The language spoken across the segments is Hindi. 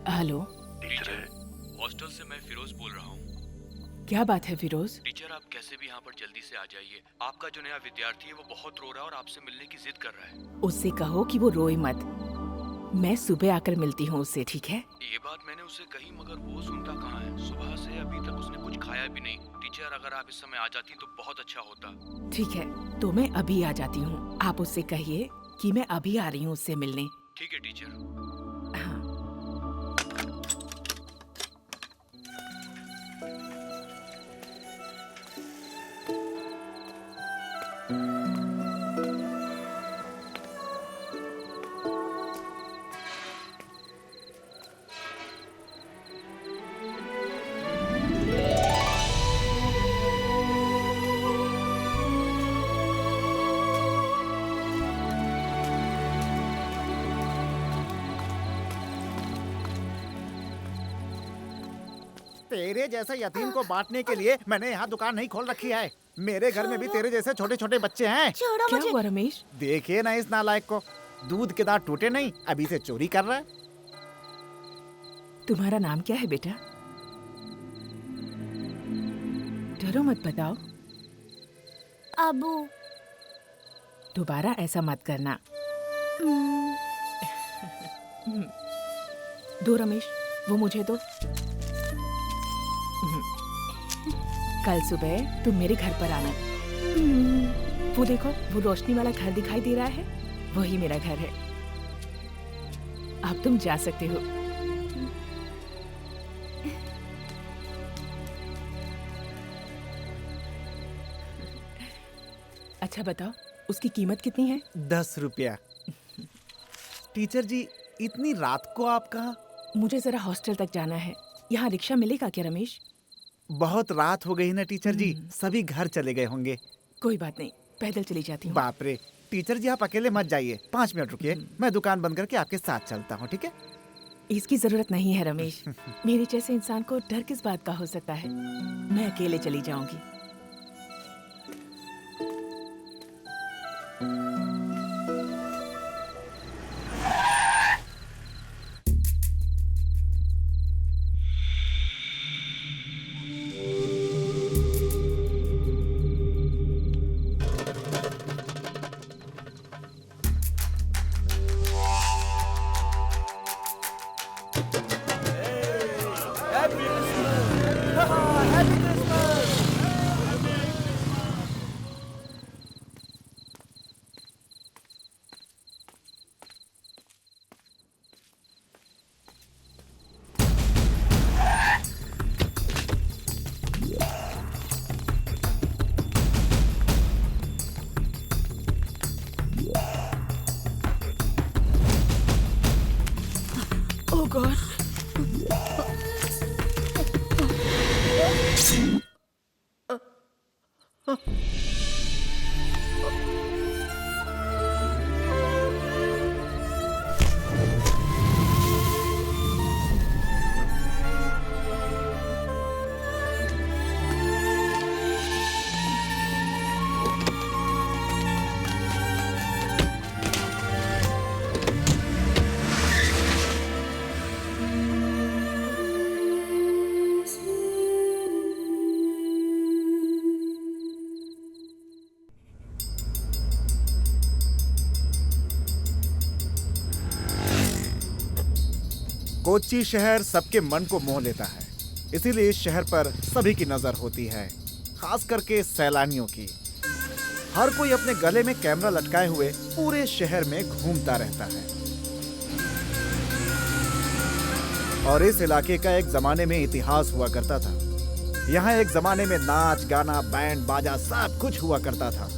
हेलो टीचर है, हॉस्टल से मैं फिरोज बोल रहा हूँ। क्या बात है फिरोज? टीचर आप कैसे भी यहाँ पर जल्दी से आ जाइए। आपका जो नया विद्यार्थी है वो बहुत रो रहा है और आपसे मिलने की जिद कर रहा है। उससे कहो कि वो रोए मत। मैं सुबह आकर मिलती हूँ उससे, ठीक है? ये बात मैंने उससे कही मगर वो सुनता कहाँ है। सुबह से अभी तक उसने कुछ खाया भी नहीं। टीचर अगर आप इस समय आ जाती तो बहुत अच्छा होता। ठीक है, तो मैं अभी आ जाती हूँ। आप उससे कहिए कि मैं अभी आ रही हूँ उससे मिलने। ठीक है टीचर। हाँ। तेरे जैसे यतीम को बांटने के लिए मैंने यहाँ दुकान नहीं खोल रखी है। मेरे घर में भी तेरे जैसे छोटे छोटे बच्चे हैं। छोड़ो क्या मुझे। हुआ रमेश? देखिए ना इस नालायक को, दूध के दांत टूटे नहीं, अभी से चोरी कर रहा है। तुम्हारा नाम क्या है बेटा? डरो मत, बताओ। अबू। दोबारा ऐसा मत करना। दो रमेश, वो मुझे दो। कल सुबह तुम मेरे घर पर आना। वो देखो, वो रोशनी वाला घर दिखाई दे रहा है, वही मेरा घर है। अब तुम जा सकते हो। अच्छा बताओ, उसकी कीमत कितनी है? 10 रुपया। टीचर जी, इतनी रात को आप कहाँ? मुझे जरा हॉस्टल तक जाना है। यहाँ रिक्शा मिलेगा क्या रमेश? बहुत रात हो गई ना टीचर जी, सभी घर चले गए होंगे। कोई बात नहीं, पैदल चली जाती हूँ। बाप रे, टीचर जी आप अकेले मत जाइए, 5 मिनट रुकिए, मैं दुकान बंद करके आपके साथ चलता हूँ, ठीक है? इसकी जरूरत नहीं है रमेश। मेरे जैसे इंसान को डर किस बात का हो सकता है? मैं अकेले चली जाऊंगी। Oh God. कोच्चि शहर सबके मन को मोह लेता है, इसीलिए इस शहर पर सभी की नजर होती है, खास करके सैलानियों की। हर कोई अपने गले में कैमरा लटकाए हुए पूरे शहर में घूमता रहता है। और इस इलाके का एक जमाने में इतिहास हुआ करता था। यहाँ एक जमाने में नाच गाना बैंड बाजा सब कुछ हुआ करता था।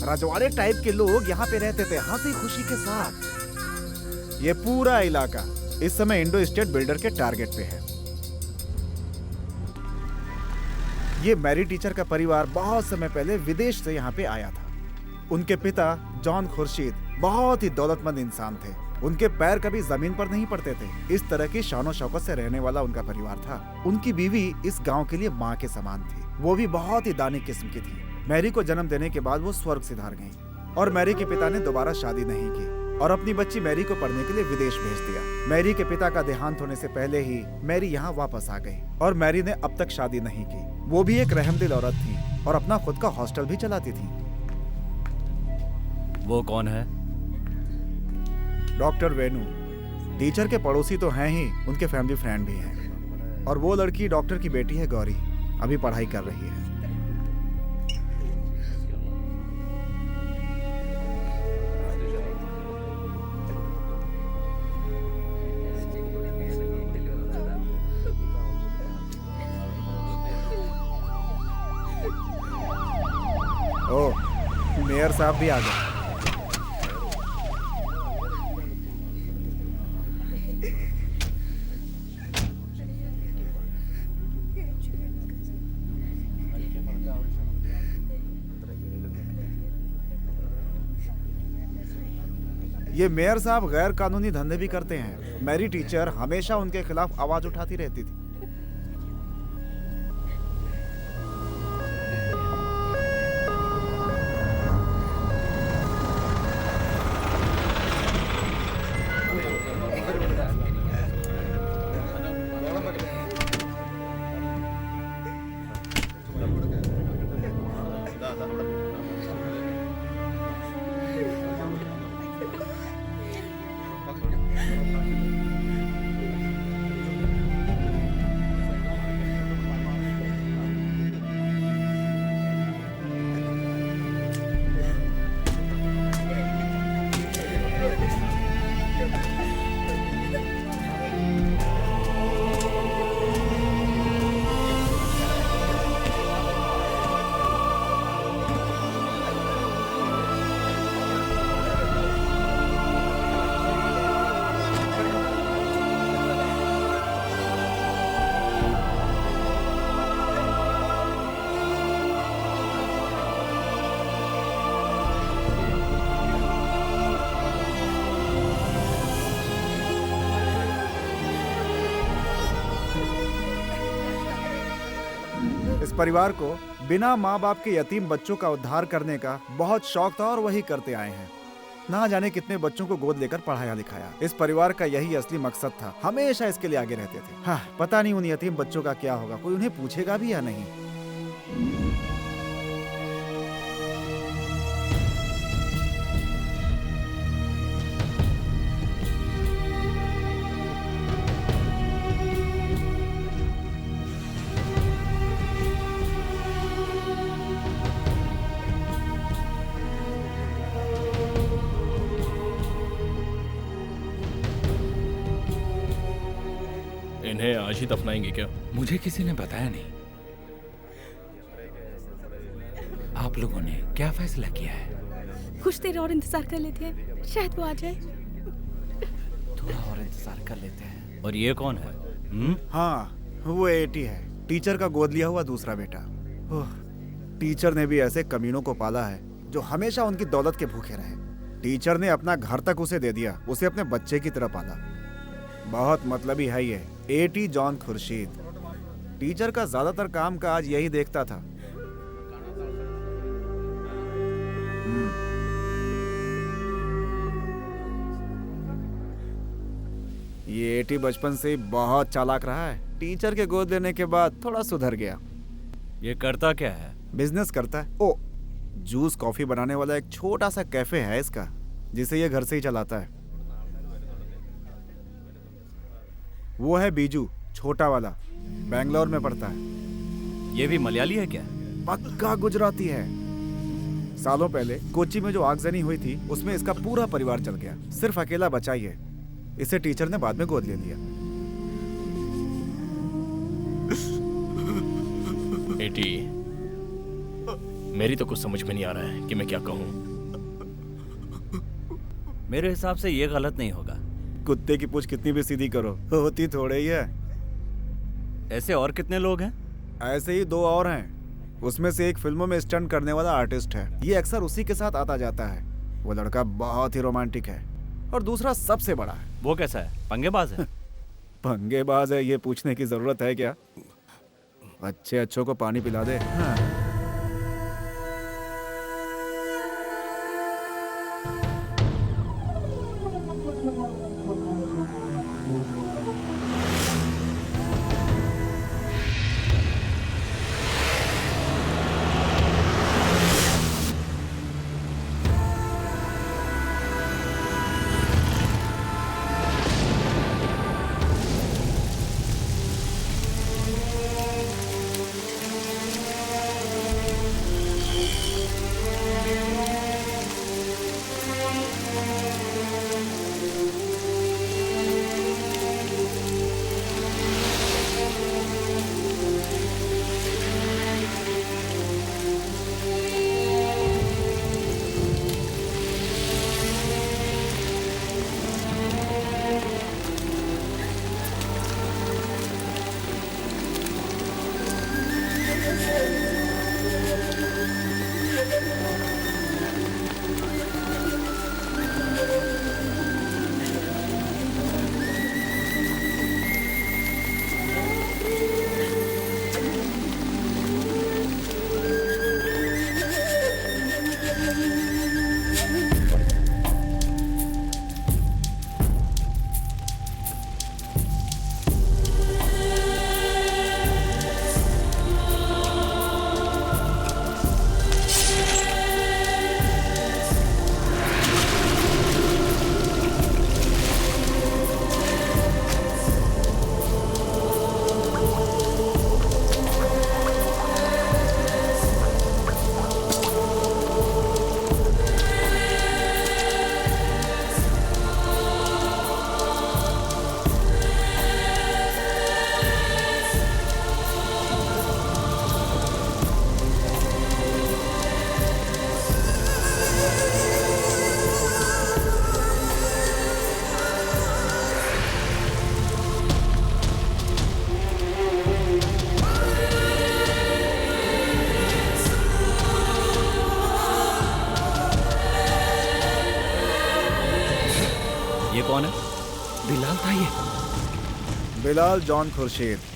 रजवाड़े टाइप के लोग यहाँ पे रहते थे हंसी खुशी के साथ। ये पूरा इलाका इस समय इंडो स्टेट बिल्डर के टारगेट पे है। ये मैरी टीचर का परिवार बहुत समय पहले विदेश से यहाँ पे आया था। उनके पिता जॉन खुर्शीद बहुत ही दौलतमंद इंसान थे। उनके पैर कभी जमीन पर नहीं पड़ते थे। इस तरह की शानो शौकत से रहने वाला उनका परिवार था। उनकी बीवी इस गांव के लिए माँ के समान थी। वो भी बहुत ही दानी किस्म की थी। मैरी को जन्म देने के बाद वो स्वर्ग सिधार गईं। और मैरी के पिता ने दोबारा शादी नहीं की और अपनी बच्ची मैरी को पढ़ने के लिए विदेश भेज दिया। मैरी के पिता का देहांत होने से पहले ही मैरी यहाँ वापस आ गई और मैरी ने अब तक शादी नहीं की। वो भी एक रहमदिल औरत थी और अपना खुद का हॉस्टल भी चलाती थी। वो कौन है? डॉक्टर वेणु। टीचर के पड़ोसी तो हैं ही, उनके फैमिली फ्रेंड भी हैं। और वो लड़की डॉक्टर की बेटी है गौरी, अभी पढ़ाई कर रही है। ओह, मेयर साहब भी आ गए। ये मेयर साहब गैर कानूनी धंधे भी करते हैं। मैरी टीचर हमेशा उनके खिलाफ आवाज उठाती रहती थी। इस परिवार को बिना माँ बाप के यतीम बच्चों का उद्धार करने का बहुत शौक था और वही करते आए हैं। ना जाने कितने बच्चों को गोद लेकर पढ़ाया लिखाया। इस परिवार का यही असली मकसद था, हमेशा इसके लिए आगे रहते थे। हाँ, पता नहीं उन यतीम बच्चों का क्या होगा, कोई उन्हें पूछेगा भी या नहीं। इन्हें आज ही दफनाएंगे क्या? मुझे किसी ने बताया नहीं। आप लोगों ने क्या फैसला किया है? कुछ देर और इंतजार कर लेते हैं, शायद वो आ जाए। थोड़ा और इंतजार कर लेते हैं। और ये कौन है? हाँ, वो एटी है, टीचर का गोद लिया हुआ दूसरा बेटा। टीचर ने भी ऐसे कमीनों को पाला है जो हमेशा उनकी दौलत के भूखे रहे। टीचर ने अपना घर तक उसे दे दिया, उसे अपने बच्चे की तरह पाला। बहुत मतलबी है ये एटी जॉन खुर्शीद। टीचर का ज्यादातर काम काज यही देखता था। ये एटी बचपन से ही बहुत चालाक रहा है। टीचर के गोद लेने के बाद थोड़ा सुधर गया। ये करता क्या है? बिजनेस करता है। ओ, जूस कॉफी बनाने वाला एक छोटा सा कैफे है इसका, जिसे ये घर से ही चलाता है। वो है बीजू, छोटा वाला, बेंगलोर में पढ़ता है। ये भी मलयाली है क्या? पक्का गुजराती है। सालों पहले कोच्चि में जो आगजनी हुई थी उसमें इसका पूरा परिवार चल गया, सिर्फ अकेला बचा ही है। इसे टीचर ने बाद में गोद ले लिया। बेटी, मेरी तो कुछ समझ में नहीं आ रहा है कि मैं क्या कहूँ। मेरे हिसाब से ये गलत नहीं होगा। कुत्ते की पूंछ कितनी भी सीधी करो, होती थोड़े ही है। ऐसे और कितने लोग हैं? ऐसे ही 2 और हैं। उसमें से एक फिल्मों में स्टंट करने वाला आर्टिस्ट है, ये अक्सर उसी के साथ आता जाता है। वो लड़का बहुत ही रोमांटिक है। और दूसरा सबसे बड़ा है। वो कैसा है? पंगेबाज है? पंगेबाज है ये पूछने की जरूरत है क्या? अच्छों को पानी पिला दे। हाँ। ये कौन है? बिलाल था ये। बिलाल जॉन खुर्शीद।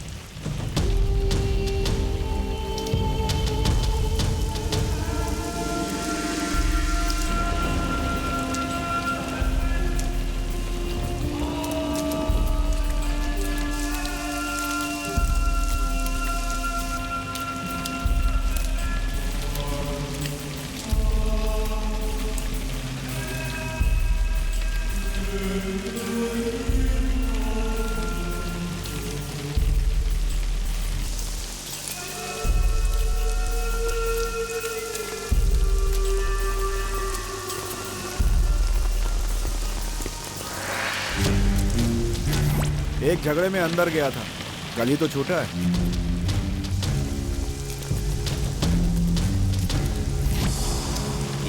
एक झगड़े में अंदर गया था, कल ही तो छूटा है।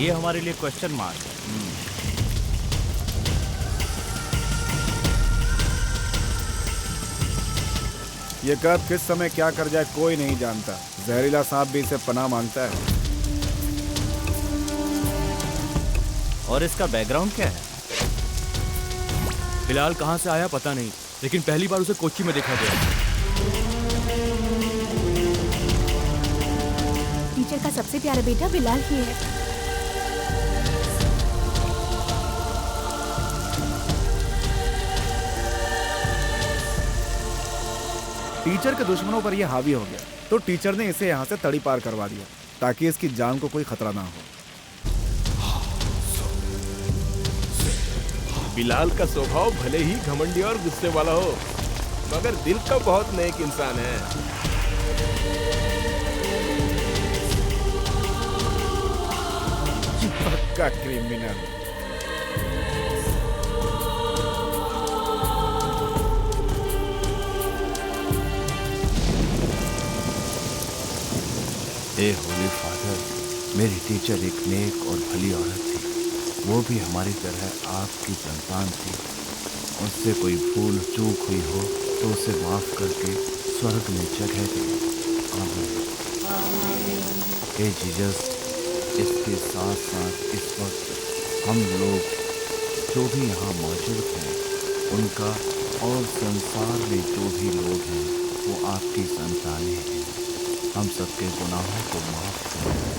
ये हमारे लिए क्वेश्चन मार्क है। ये कब किस समय क्या कर जाए कोई नहीं जानता। जहरीला सांप भी इसे पनाह मांगता है। और इसका बैकग्राउंड क्या है? बिलाल कहाँ से आया पता नहीं, लेकिन पहली बार उसे कोच्चि में देखा गया। टीचर का सबसे प्यारा बेटा बिलाल ही है। टीचर के दुश्मनों पर यह हावी हो गया, तो टीचर ने इसे यहाँ से तड़ी पार करवा दिया ताकि इसकी जान को कोई खतरा ना हो। बिलाल का स्वभाव भले ही घमंडी और गुस्से वाला हो, मगर दिल का बहुत नेक इंसान है। पक्का क्रिमिनल। ए होली फादर, मेरी टीचर एक नेक और भली औरत थी। वो भी हमारी तरह आपकी संतान थी। उससे कोई भूल चूक हुई हो तो उसे माफ करके स्वर्ग में जगह दे। आमीन। हे जीसस, इसके साथ साथ इस वक्त हम लोग जो भी यहाँ मौजूद हैं, उनका और संसार में जो भी लोग हैं वो आपकी संतानें हैं। हम सबके गुनाहों को माफ करें।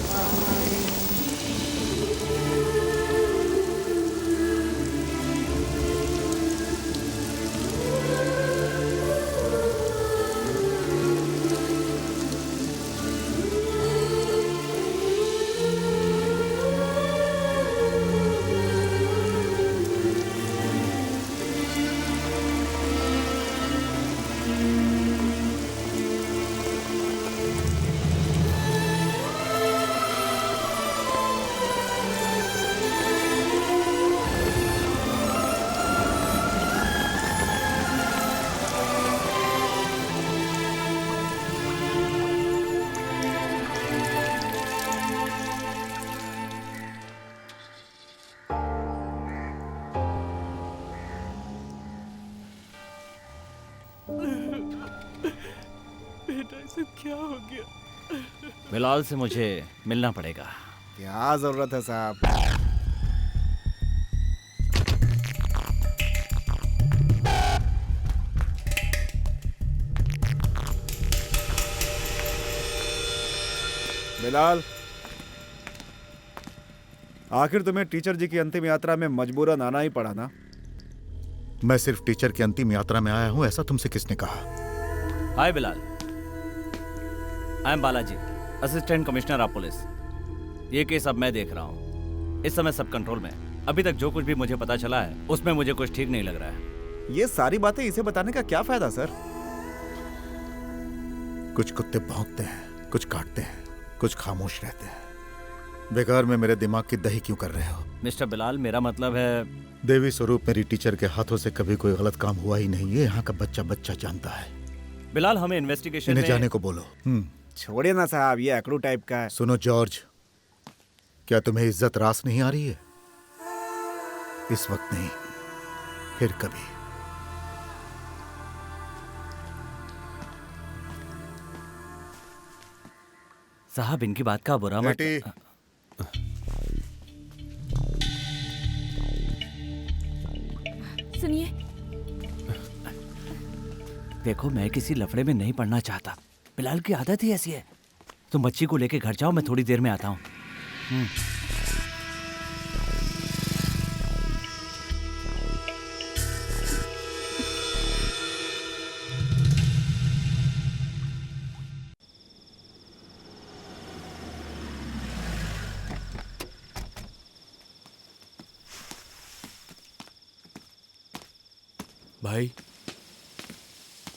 बिलाल से मुझे मिलना पड़ेगा। क्या जरूरत है साहब? बिलाल, आखिर तुम्हें टीचर जी की अंतिम यात्रा में मजबूरन आना ही पड़ा ना? मैं सिर्फ टीचर की अंतिम यात्रा में आया हूं, ऐसा तुमसे किसने कहा? Hi Bilal, I am Balaji, assistant commissioner of police. ये केस अब मैं देख रहा हूँ। इस समय सब कंट्रोल में। अभी तक जो कुछ भी मुझे पता चला है उसमें मुझे कुछ ठीक नहीं लग रहा है। ये सारी बातें इसे बताने का क्या फायदा सर? कुछ कुत्ते भौंकते हैं, कुछ काटते हैं, कुछ खामोश रहते हैं। बेकार में मेरे दिमाग की दही क्यों कर रहे हो? मिस्टर बिलाल, मेरा मतलब है देवी स्वरूप मेरी टीचर के हाथों से कभी कोई गलत काम हुआ ही नहीं। ये यहाँ का बच्चा बच्चा जानता है। बिलाल, हमें इन्वेस्टिगेशन इन्हें में जाने को बोलो। छोड़िए ना साहब, ये अकड़ू टाइप का है। सुनो जॉर्ज, क्या तुम्हें इज्जत रास नहीं आ रही है? इस वक्त नहीं, फिर कभी। साहब, इनकी बात का बुरा मत। सुनिए, देखो, मैं किसी लफड़े में नहीं पड़ना चाहता। बिलाल की आदत ही ऐसी है। तुम बच्ची को लेके घर जाओ, मैं थोड़ी देर में आता हूँ।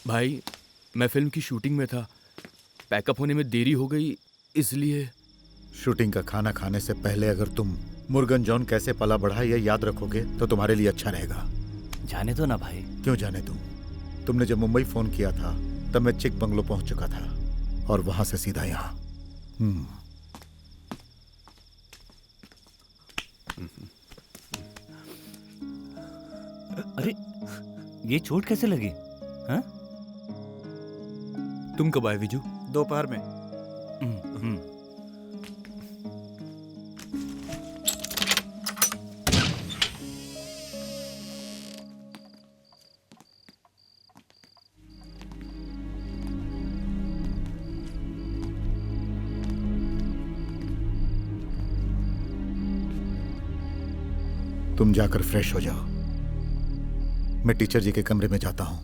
भाई, मैं फिल्म की शूटिंग में था। पैकअप होने में देरी हो गई, इसलिए। शूटिंग का खाना खाने से पहले अगर तुम मुर्गन जॉन कैसे पला बढ़ा ये याद रखोगे तो तुम्हारे लिए अच्छा रहेगा। जाने दो ना भाई। क्यों जाने दूं? तुमने जब मुंबई फोन किया था तब मैं चिक बंगलो पहुंच चुका था और वहां से सीधा यहाँ। अरे, ये चोट कैसे लगी? हाँ? तुम कब आए विजू? दोपहर में। तुम जाकर फ्रेश हो जाओ, मैं टीचर जी के कमरे में जाता हूं।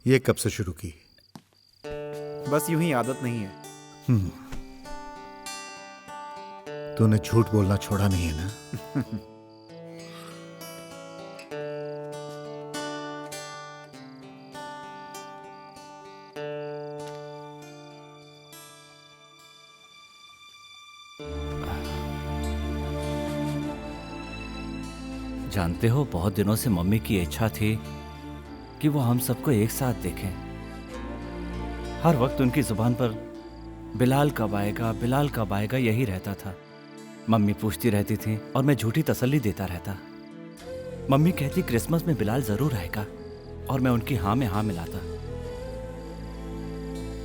ये कब से शुरू की? बस यूं ही आदत नहीं है। तूने झूठ बोलना छोड़ा नहीं है ना? जानते हो, बहुत दिनों से मम्मी की इच्छा थी कि वो हम सबको एक साथ देखें। हर वक्त उनकी जुबान पर बिलाल कब आएगा यही रहता था। मम्मी पूछती रहती थी और मैं झूठी तसल्ली देता रहता। मम्मी कहती क्रिसमस में बिलाल जरूर आएगा और मैं उनकी हाँ में हाँ मिलाता।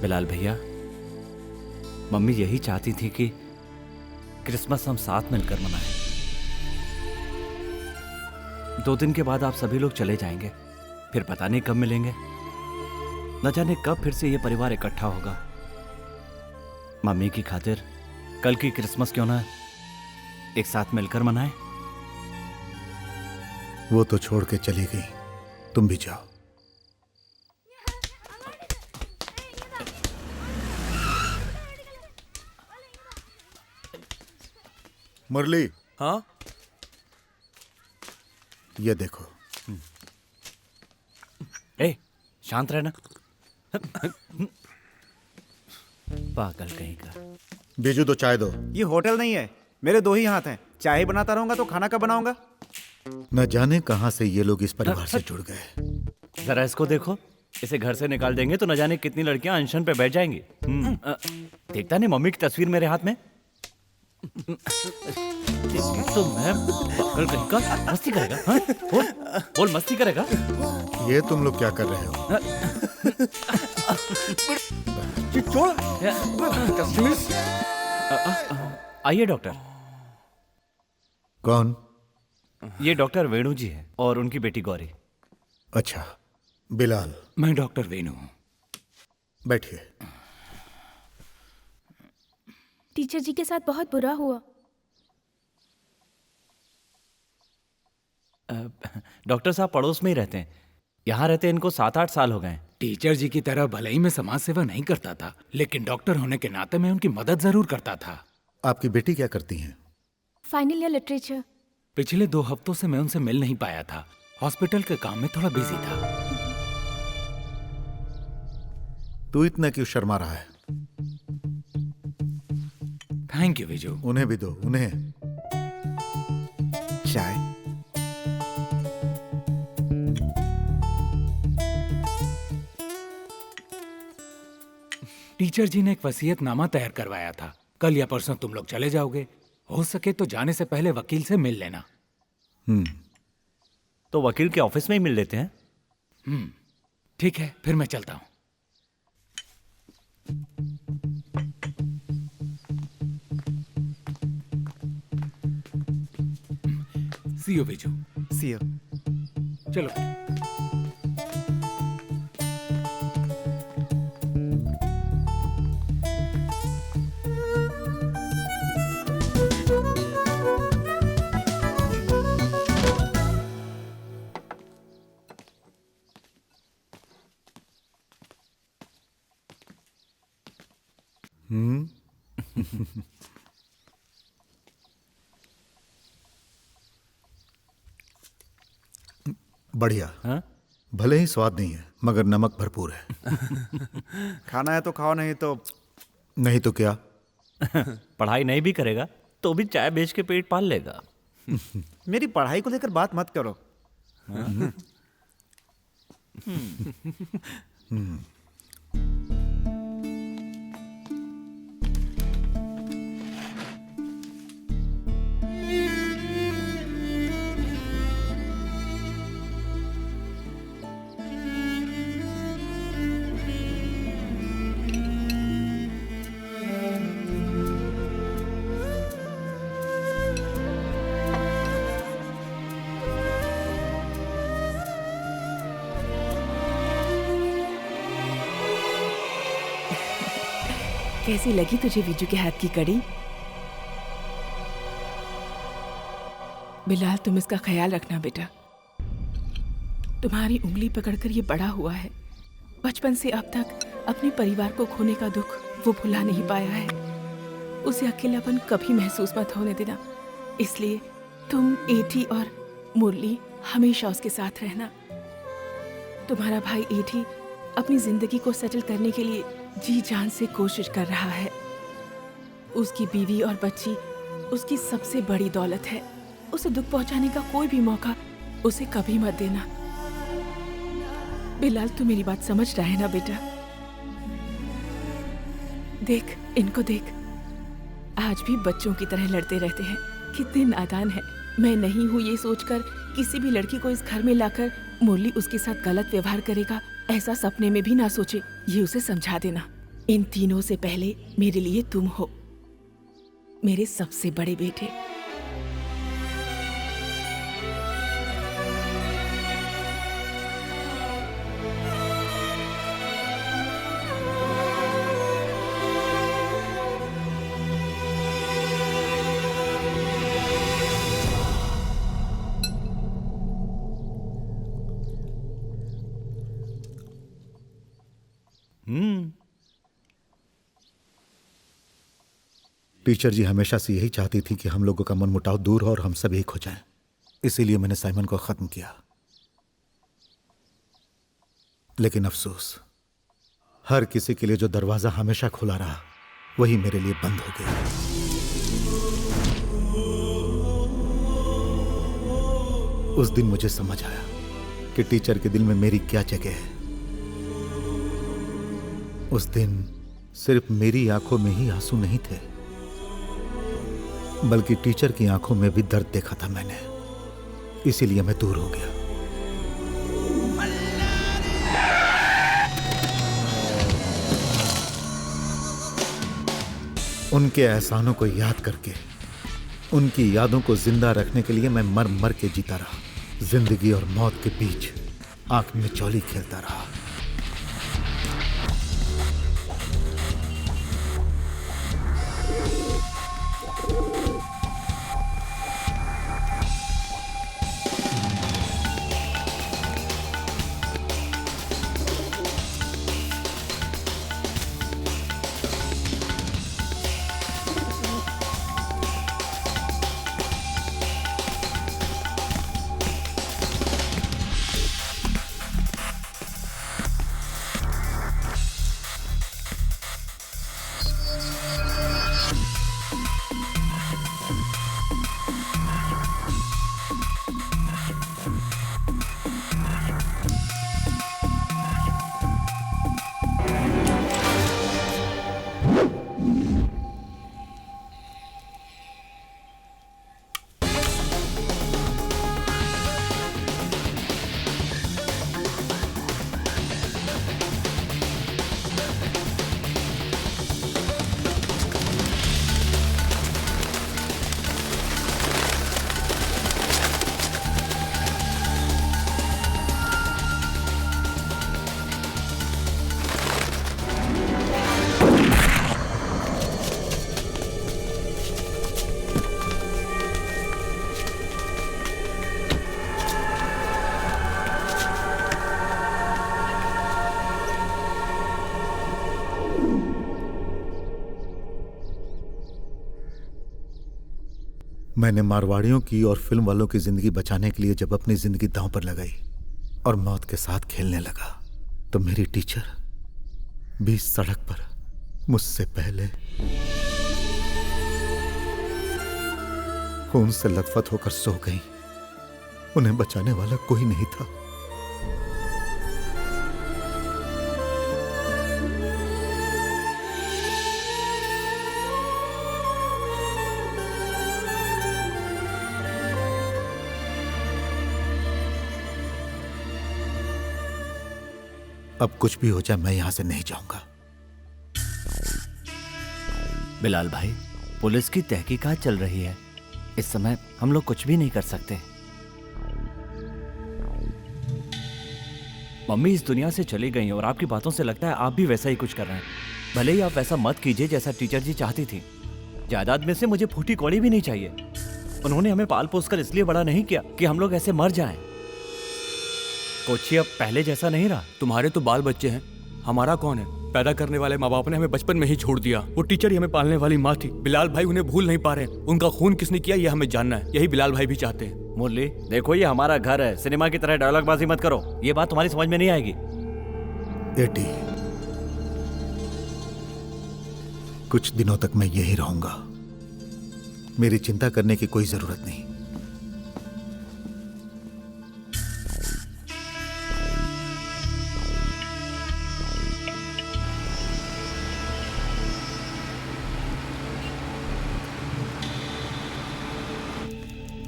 बिलाल भैया, मम्मी यही चाहती थी कि क्रिसमस हम साथ मिलकर मनाएं। 2 दिन के बाद आप सभी लोग चले जाएंगे, फिर पता नहीं कब मिलेंगे। न जाने कब फिर से ये परिवार इकट्ठा होगा। मम्मी की खातिर कल की क्रिसमस क्यों ना एक साथ मिलकर मनाएं? वो तो छोड़ के चली गई, तुम भी जाओ। मुरली, हाँ? ये देखो। ए, शांत रहना। पागल कहीं का। बीजू दो चाय दो। ये होटल नहीं है, मेरे 2 ही हाथ हैं। चाय ही बनाता रहूंगा तो खाना कब बनाऊंगा? न जाने कहां से ये लोग इस परिवार से जुड़ गए। जरा इसको देखो, इसे घर से निकाल देंगे तो न जाने कितनी लड़कियां अनशन पे बैठ जाएंगी। देखता नहीं मम्मी की तस्वीर मेरे हाथ में? तो मैं पागल कहीं का मस्ती करेगा? हाँ? बोल मस्ती करेगा? ये तुम लोग क्या कर रहे हो? आइए डॉक्टर। कौन? ये डॉक्टर वेणु जी है और उनकी बेटी गौरी। अच्छा, बिलाल। मैं डॉक्टर वेणु हूँ। बैठिए। टीचर जी के साथ बहुत बुरा हुआ। डॉक्टर साहब पड़ोस में ही रहते हैं। यहाँ रहते इनको 7-8 साल हो गए। टीचर जी की तरह भले ही मैं समाज सेवा नहीं करता था, लेकिन डॉक्टर होने के नाते मैं उनकी मदद जरूर करता था। आपकी बेटी क्या करती हैं? Final year literature. पिछले 2 हफ्तों से मैं उनसे मिल नहीं पाया था। हॉस्पिटल के काम में थोड़ा बिजी था। तू इतना क्यों शर्मा रहा है? Thank you Viju. उन्हें भी दो, उन्हें। चाय। टीचर जी ने एक वसीयतनामा तैयार करवाया था। कल या परसों तुम लोग चले जाओगे। हो सके तो जाने से पहले वकील से मिल लेना। तो वकील के ऑफिस में ही मिल लेते हैं। ठीक है, फिर मैं चलता हूं। See you Viju. See you. चलो। बढ़िया। हाँ? भले ही स्वाद नहीं है, मगर नमक भरपूर है। खाना है तो खाओ, नहीं तो नहीं तो क्या? पढ़ाई नहीं भी करेगा तो भी चाय बेच के पेट पाल लेगा। मेरी पढ़ाई को लेकर बात मत करो। कैसी लगी तुझे विजू के हाथ की कड़ी? बिलाल, तुम इसका ख्याल रखना बेटा। तुम्हारी उंगली पकड़कर ये बड़ा हुआ है। बचपन से अब तक अपने परिवार को खोने का दुख वो भुला नहीं पाया है। उसे अकेलापन कभी महसूस मत होने देना। इसलिए तुम, एठी और मुरली हमेशा उसके साथ रहना। तुम्हारा भाई एठी अपनी जिंदगी को सेटल करने के लिए जी जान से कोशिश कर रहा है। उसकी बीवी और बच्ची उसकी सबसे बड़ी दौलत है। उसे दुख पहुंचाने का कोई भी मौका उसे कभी मत देना। बिलाल, तू मेरी बात समझ रहा है ना बेटा? देख, इनको देख, आज भी बच्चों की तरह लड़ते रहते हैं। कितने नादान है। मैं नहीं हूँ ये सोचकर किसी भी लड़की को इस घर में लाकर मुरली उसके साथ गलत व्यवहार करेगा, ऐसा सपने में भी ना सोचे। ये उसे समझा देना। इन तीनों से पहले मेरे लिए तुम हो, मेरे सबसे बड़े बेटे। टीचर जी हमेशा से यही चाहती थी कि हम लोगों का मनमुटाव दूर हो और हम सब एक हो जाएं। इसीलिए मैंने साइमन को खत्म किया। लेकिन अफसोस, हर किसी के लिए जो दरवाजा हमेशा खुला रहा वही मेरे लिए बंद हो गया। उस दिन मुझे समझ आया कि टीचर के दिल में मेरी क्या जगह है। उस दिन सिर्फ मेरी आंखों में ही आंसू नहीं थे, बल्कि टीचर की आंखों में भी दर्द देखा था मैंने। इसीलिए मैं दूर हो गया। उनके एहसानों को याद करके, उनकी यादों को जिंदा रखने के लिए मैं मर मर के जीता रहा। जिंदगी और मौत के बीच आंख में चौली खेलता रहा। मैंने मारवाड़ियों की और फिल्म वालों की जिंदगी बचाने के लिए जब अपनी जिंदगी दांव पर लगाई और मौत के साथ खेलने लगा, तो मेरी टीचर भी सड़क पर मुझसे पहले खून से लथपथ होकर सो गई। उन्हें बचाने वाला कोई नहीं था। अब कुछ भी हो जाए, मैं यहां से नहीं जाऊंगा। बिलाल भाई, पुलिस की तहकीकात चल रही है। इस समय हम लोग कुछ भी नहीं कर सकते। मम्मी इस दुनिया से चली गई और आपकी बातों से लगता है आप भी वैसा ही कुछ कर रहे हैं। भले ही आप वैसा मत कीजिए जैसा टीचर जी चाहती थी। जायदाद में से मुझे फूटी कौड़ी भी नहीं चाहिए। उन्होंने हमें पाल पोस कर इसलिए बड़ा नहीं किया कि हम लोग ऐसे मर जाएं। कोची अब पहले जैसा नहीं रहा। तुम्हारे तो बाल बच्चे हैं, हमारा कौन है? पैदा करने वाले माँ बाप ने हमें बचपन में ही छोड़ दिया। वो टीचर ही हमें पालने वाली माँ थी। बिलाल भाई उन्हें भूल नहीं पा रहे। उनका खून किसने किया ये हमें जानना है। यही बिलाल भाई भी चाहते हैं। मुरली देखो, ये हमारा घर है, सिनेमा की तरह डायलॉग बाजी मत करो। ये बात तुम्हारी समझ में नहीं आएगी। एटी, कुछ दिनों तक मैं यही रहूंगा। मेरी चिंता करने की कोई जरूरत नहीं।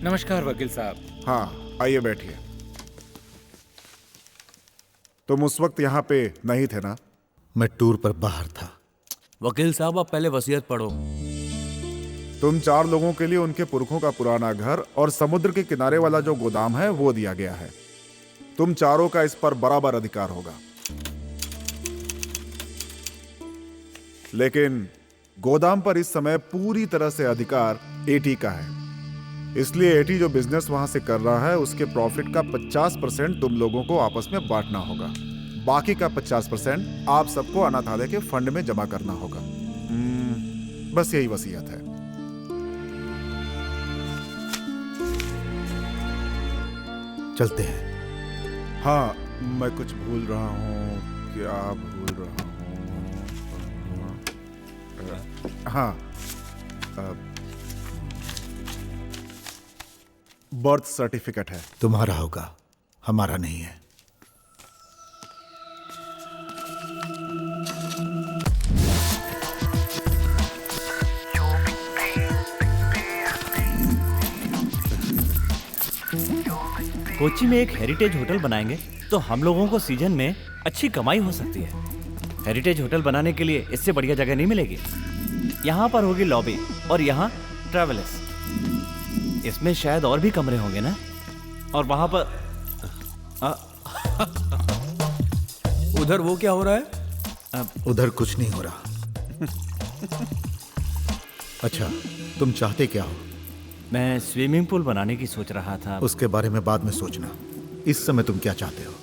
नमस्कार वकील साहब। हाँ, आइए बैठिए। तुम उस वक्त यहाँ पे नहीं थे ना? मैं टूर पर बाहर था। वकील साहब आप पहले वसीयत पढ़ो। तुम 4 लोगों के लिए उनके पुरखों का पुराना घर और समुद्र के किनारे वाला जो गोदाम है वो दिया गया है। तुम चारों का इस पर बराबर अधिकार होगा। लेकिन गोदाम पर इस समय पूरी तरह से अधिकार एटी का है। इसलिए एटी जो बिजनेस वहां से कर रहा है उसके प्रॉफिट का 50% तुम लोगों को आपस में बांटना होगा। बाकी का 50% आप सबको अनाथालय के फंड में जमा करना होगा। बस यही वसीयत है। चलते हैं। हाँ, मैं कुछ भूल रहा हूँ। क्या भूल रहा हूँ? हाँ, बर्थ सर्टिफिकेट है। तुम्हारा होगा, हमारा नहीं है। कोची में एक हेरिटेज होटल बनाएंगे तो हम लोगों को सीजन में अच्छी कमाई हो सकती है। हेरिटेज होटल बनाने के लिए इससे बढ़िया जगह नहीं मिलेगी। यहाँ पर होगी लॉबी और यहाँ ट्रैवलर्स। इसमें शायद और भी कमरे होंगे ना। और वहां पर उधर वो क्या हो रहा है? उधर कुछ नहीं हो रहा। अच्छा, तुम चाहते क्या हो? मैं स्विमिंग पूल बनाने की सोच रहा था। उसके बारे में बाद में सोचना। इस समय तुम क्या चाहते हो?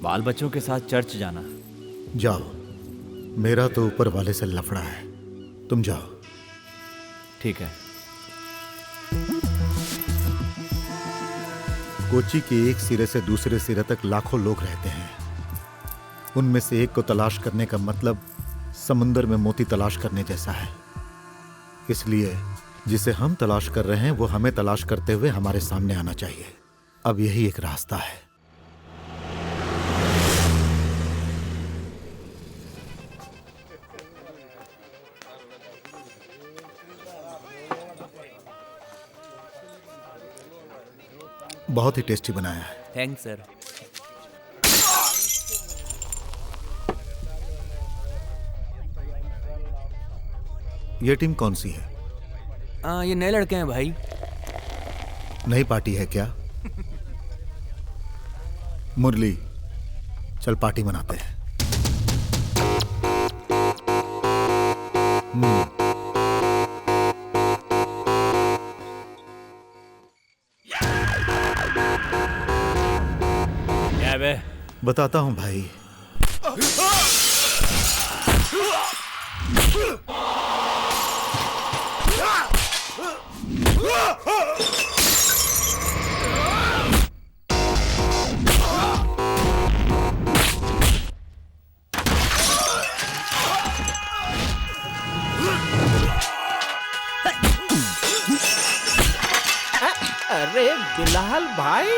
बाल बच्चों के साथ चर्च जाना। जाओ, मेरा तो ऊपर वाले से लफड़ा है। तुम जाओ। ठीक है। कोची के एक सिरे से दूसरे सिरे तक लाखों लोग रहते हैं। उनमें से एक को तलाश करने का मतलब समुद्र में मोती तलाश करने जैसा है। इसलिए जिसे हम तलाश कर रहे हैं वो हमें तलाश करते हुए हमारे सामने आना चाहिए। अब यही एक रास्ता है। बहुत ही टेस्टी बनाया है। Thanks sir. ये टीम कौन सी है? ये नए लड़के हैं भाई। नई पार्टी है क्या? मुरली, चल पार्टी मनाते हैं। क्या बे? बताता हूं भाई। अरे बिलाल भाई,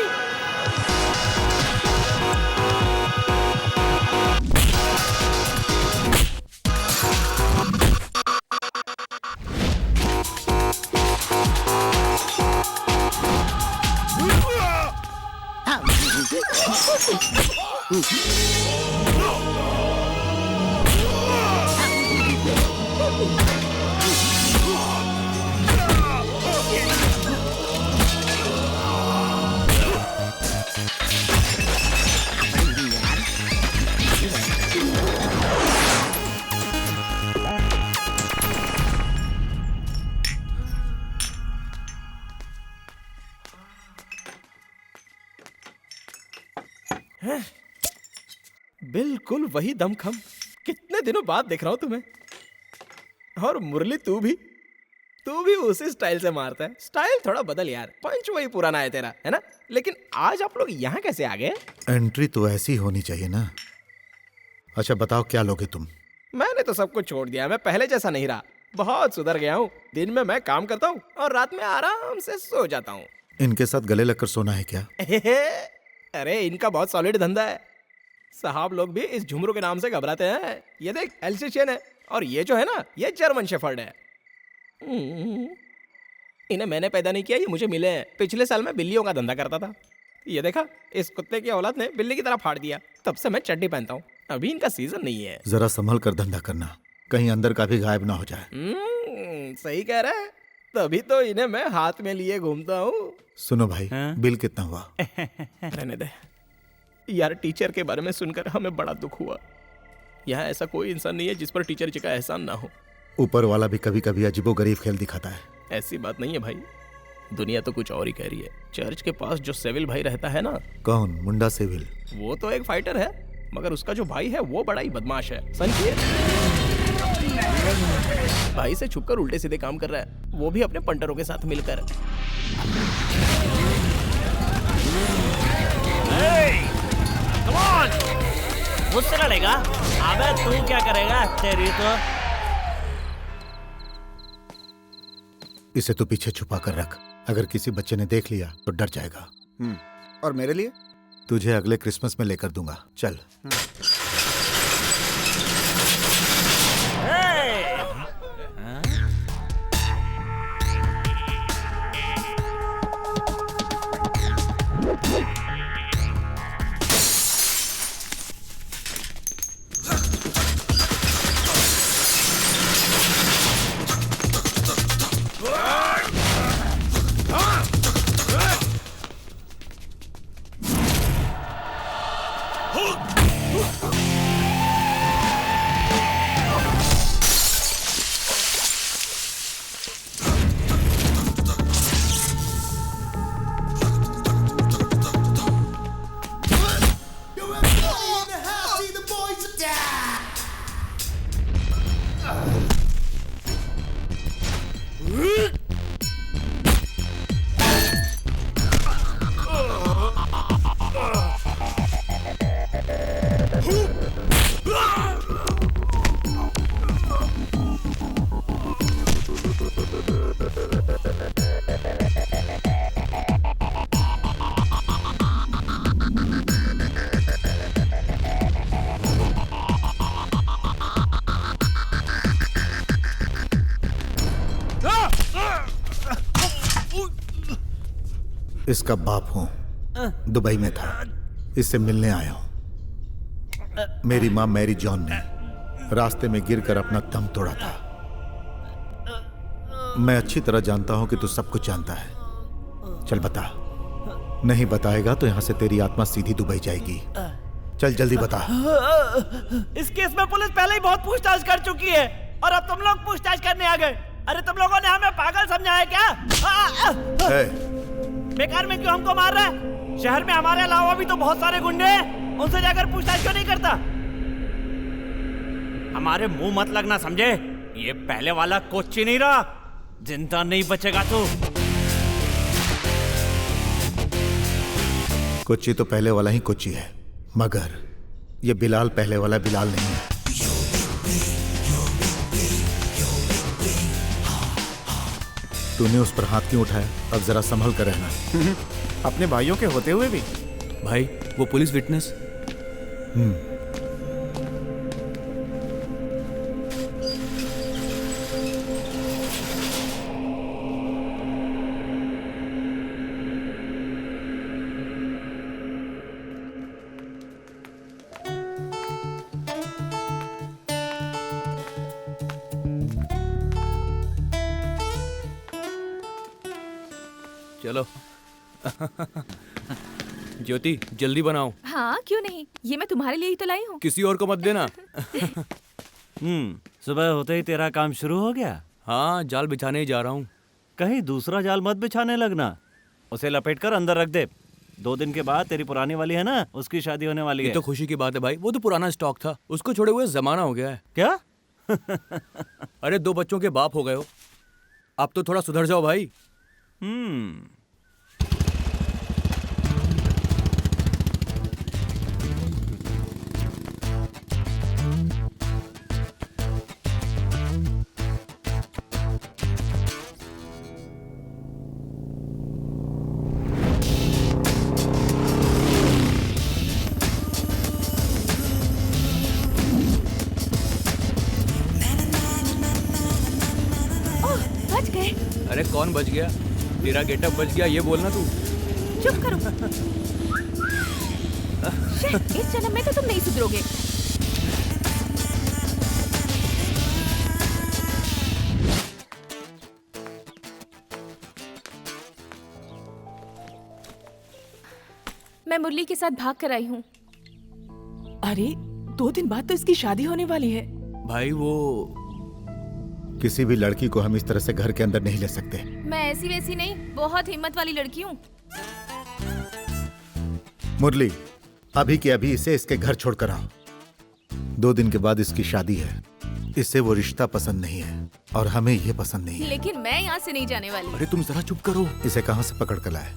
बिल्कुल वही दमखम। कितने दिनों बाद देख रहा हूं तुम्हें। और मुरली तू भी उसी स्टाइल से मारता है। स्टाइल थोड़ा बदल यार, पंच वही पुराना है तेरा, है ना? लेकिन आज आप लोग यहाँ कैसे आ गए? एंट्री तो ऐसी होनी चाहिए ना। अच्छा बताओ क्या लोगे तुम? मैंने तो सब कुछ छोड़ दिया। मैं पहले जैसा नहीं रहा, बहुत सुधर गया हूँ। दिन में मैं काम करता हूँ और रात में आराम से सो जाता हूँ। इनके साथ गले लगकर सोना है क्या? अरे इनका बहुत सॉलिड धंधा है। साहब लोग भी इस झुमरू के नाम से घबराते हैं। ये देख एल्सेशियन है और ये जो है ना, ये जर्मन शेफर्ड है। इन्हें मैंने पैदा नहीं किया, ये मुझे मिले हैं। पिछले साल मैं बिल्लियों का धंधा करता था। ये देखा, इस कुत्ते की औलाद ने बिल्ली की तरह फाड़ दिया। तब से मैं चड्डी पहनता हूँ। अभी इनका सीजन नहीं है। जरा संभल कर धंधा करना, कहीं अंदर का भी गायब ना हो जाए। सही कह रहा है, तभी तो इन्हें मैं हाथ में लिए घूमता हूँ। सुनो भाई, बिल कितना हुआ? रहने दे यार, टीचर के बारे में सुनकर हमें बड़ा दुख हुआ। यहाँ ऐसा कोई इंसान नहीं है जिस पर टीचर जी का एहसान ना हो। ऊपर वाला भी कभी कभी अजीबोगरीब खेल दिखाता है। ऐसी बात नहीं है भाई, दुनिया तो कुछ और ही कह रही है। चर्च के पास जो सेविल भाई रहता है ना। कौन? मुंडा सेविल? वो तो एक फाइटर है, मगर उसका जो भाई है वो बड़ा ही बदमाश है। समझिए, भाई से छुपकर उल्टे सीधे काम कर रहा है, वो भी अपने पंटरों के साथ मिलकर। मुझसे लड़ेगा? अबे तू क्या करेगा? तेरी तो इसे तो पीछे छुपा कर रख, अगर किसी बच्चे ने देख लिया तो डर जाएगा। और मेरे लिए? तुझे अगले क्रिसमस में लेकर दूंगा। चल। इसका बाप हूं, दुबई में था, इससे मिलने आया हूं। मेरी मां मैरी जॉन ने रास्ते में गिरकर अपना दम तोड़ा था। मैं अच्छी तरह जानता हूं कि तू सब कुछ जानता है। चल बता, नहीं बताएगा तो यहां से तेरी आत्मा सीधी दुबई जाएगी। चल जल्दी बता। इस केस में पुलिस पहले ही बहुत पूछताछ कर चुकी है और अब तुम लोग पूछताछ करने आ गए। अरे तुम लोगों ने हमें पागल समझा है क्या? बेकार में क्यों हमको मार रहा है? शहर में हमारे अलावा भी तो बहुत सारे गुंडे हैं, उनसे जाकर पूछताछ क्यों नहीं करता? हमारे मुंह मत लगना, समझे? ये पहले वाला कोच्ची नहीं रहा, जिंदा नहीं बचेगा तू। कोच्ची तो पहले वाला ही कोच्ची है, मगर ये बिलाल पहले वाला बिलाल नहीं है। तूने उस पर हाथ क्यों उठाया? अब जरा संभल कर रहना। अपने भाइयों के होते हुए भी? भाई वो पुलिस विटनेस। चलो ज्योति जल्दी बनाओ। हाँ क्यों नहीं, ये मैं तुम्हारे लिए ही तो लाई हूँ। किसी और को मत देना। सुबह होते ही तेरा काम शुरू हो गया? हाँ, जाल बिछाने ही जा रहा हूँ। कहीं दूसरा जाल मत बिछाने लगना, उसे लपेट कर अंदर रख दे। 2 दिन के बाद तेरी पुरानी वाली है ना, उसकी शादी होने वाली ये है। तो खुशी की बात है भाई, वो तो पुराना स्टॉक था, उसको छोड़े हुए जमाना हो गया है। क्या? अरे 2 बच्चों के बाप हो गए हो, अब तो थोड़ा सुधर जाओ भाई। ओह, बच गए। अरे कौन बच गया? तेरा गेटअप बच गया, ये बोलना तू। चुप करो। शिट, इस जन्म में तो तुम नहीं सुधरोगे। मैं मुरली के साथ भाग कर आई हूँ। अरे 2 दिन बाद तो इसकी शादी होने वाली है। भाई वो किसी भी लड़की को हम इस तरह से घर के अंदर नहीं ले सकते। मैं ऐसी वैसी नहीं, बहुत हिम्मत वाली लड़की हूँ। मुरली, अभी के अभी इसे इसके घर छोड़कर आओ। 2 दिन के बाद इसकी शादी है। इसे वो रिश्ता पसंद नहीं है और हमें ये पसंद नहीं है। लेकिन मैं यहाँ से नहीं जाने वाली। अरे तुम जरा चुप करो। इसे कहाँ से पकड़ कर लाए?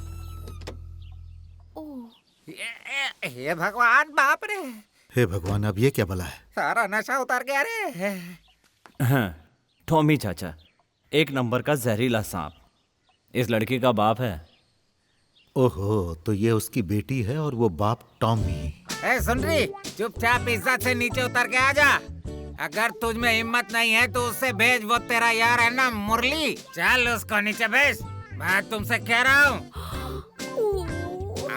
हे भगवान, बाप रे, हे भगवान, अब ये क्या भला है? सारा नशा उतार गया रे। हाँ, टॉमी चाचा, 1 नंबर का जहरीला सांप। इस लड़की का बाप है। ओहो, तो ये उसकी बेटी है और वो बाप टॉमी। ए सुन रही, चुपचाप इज्जत से नीचे उतर के आ जा। अगर तुझ में हिम्मत नहीं है तो उससे भेज, वो तेरा यार है ना मुरली, चल उसको नीचे भेज। मैं तुमसे कह रहा हूँ,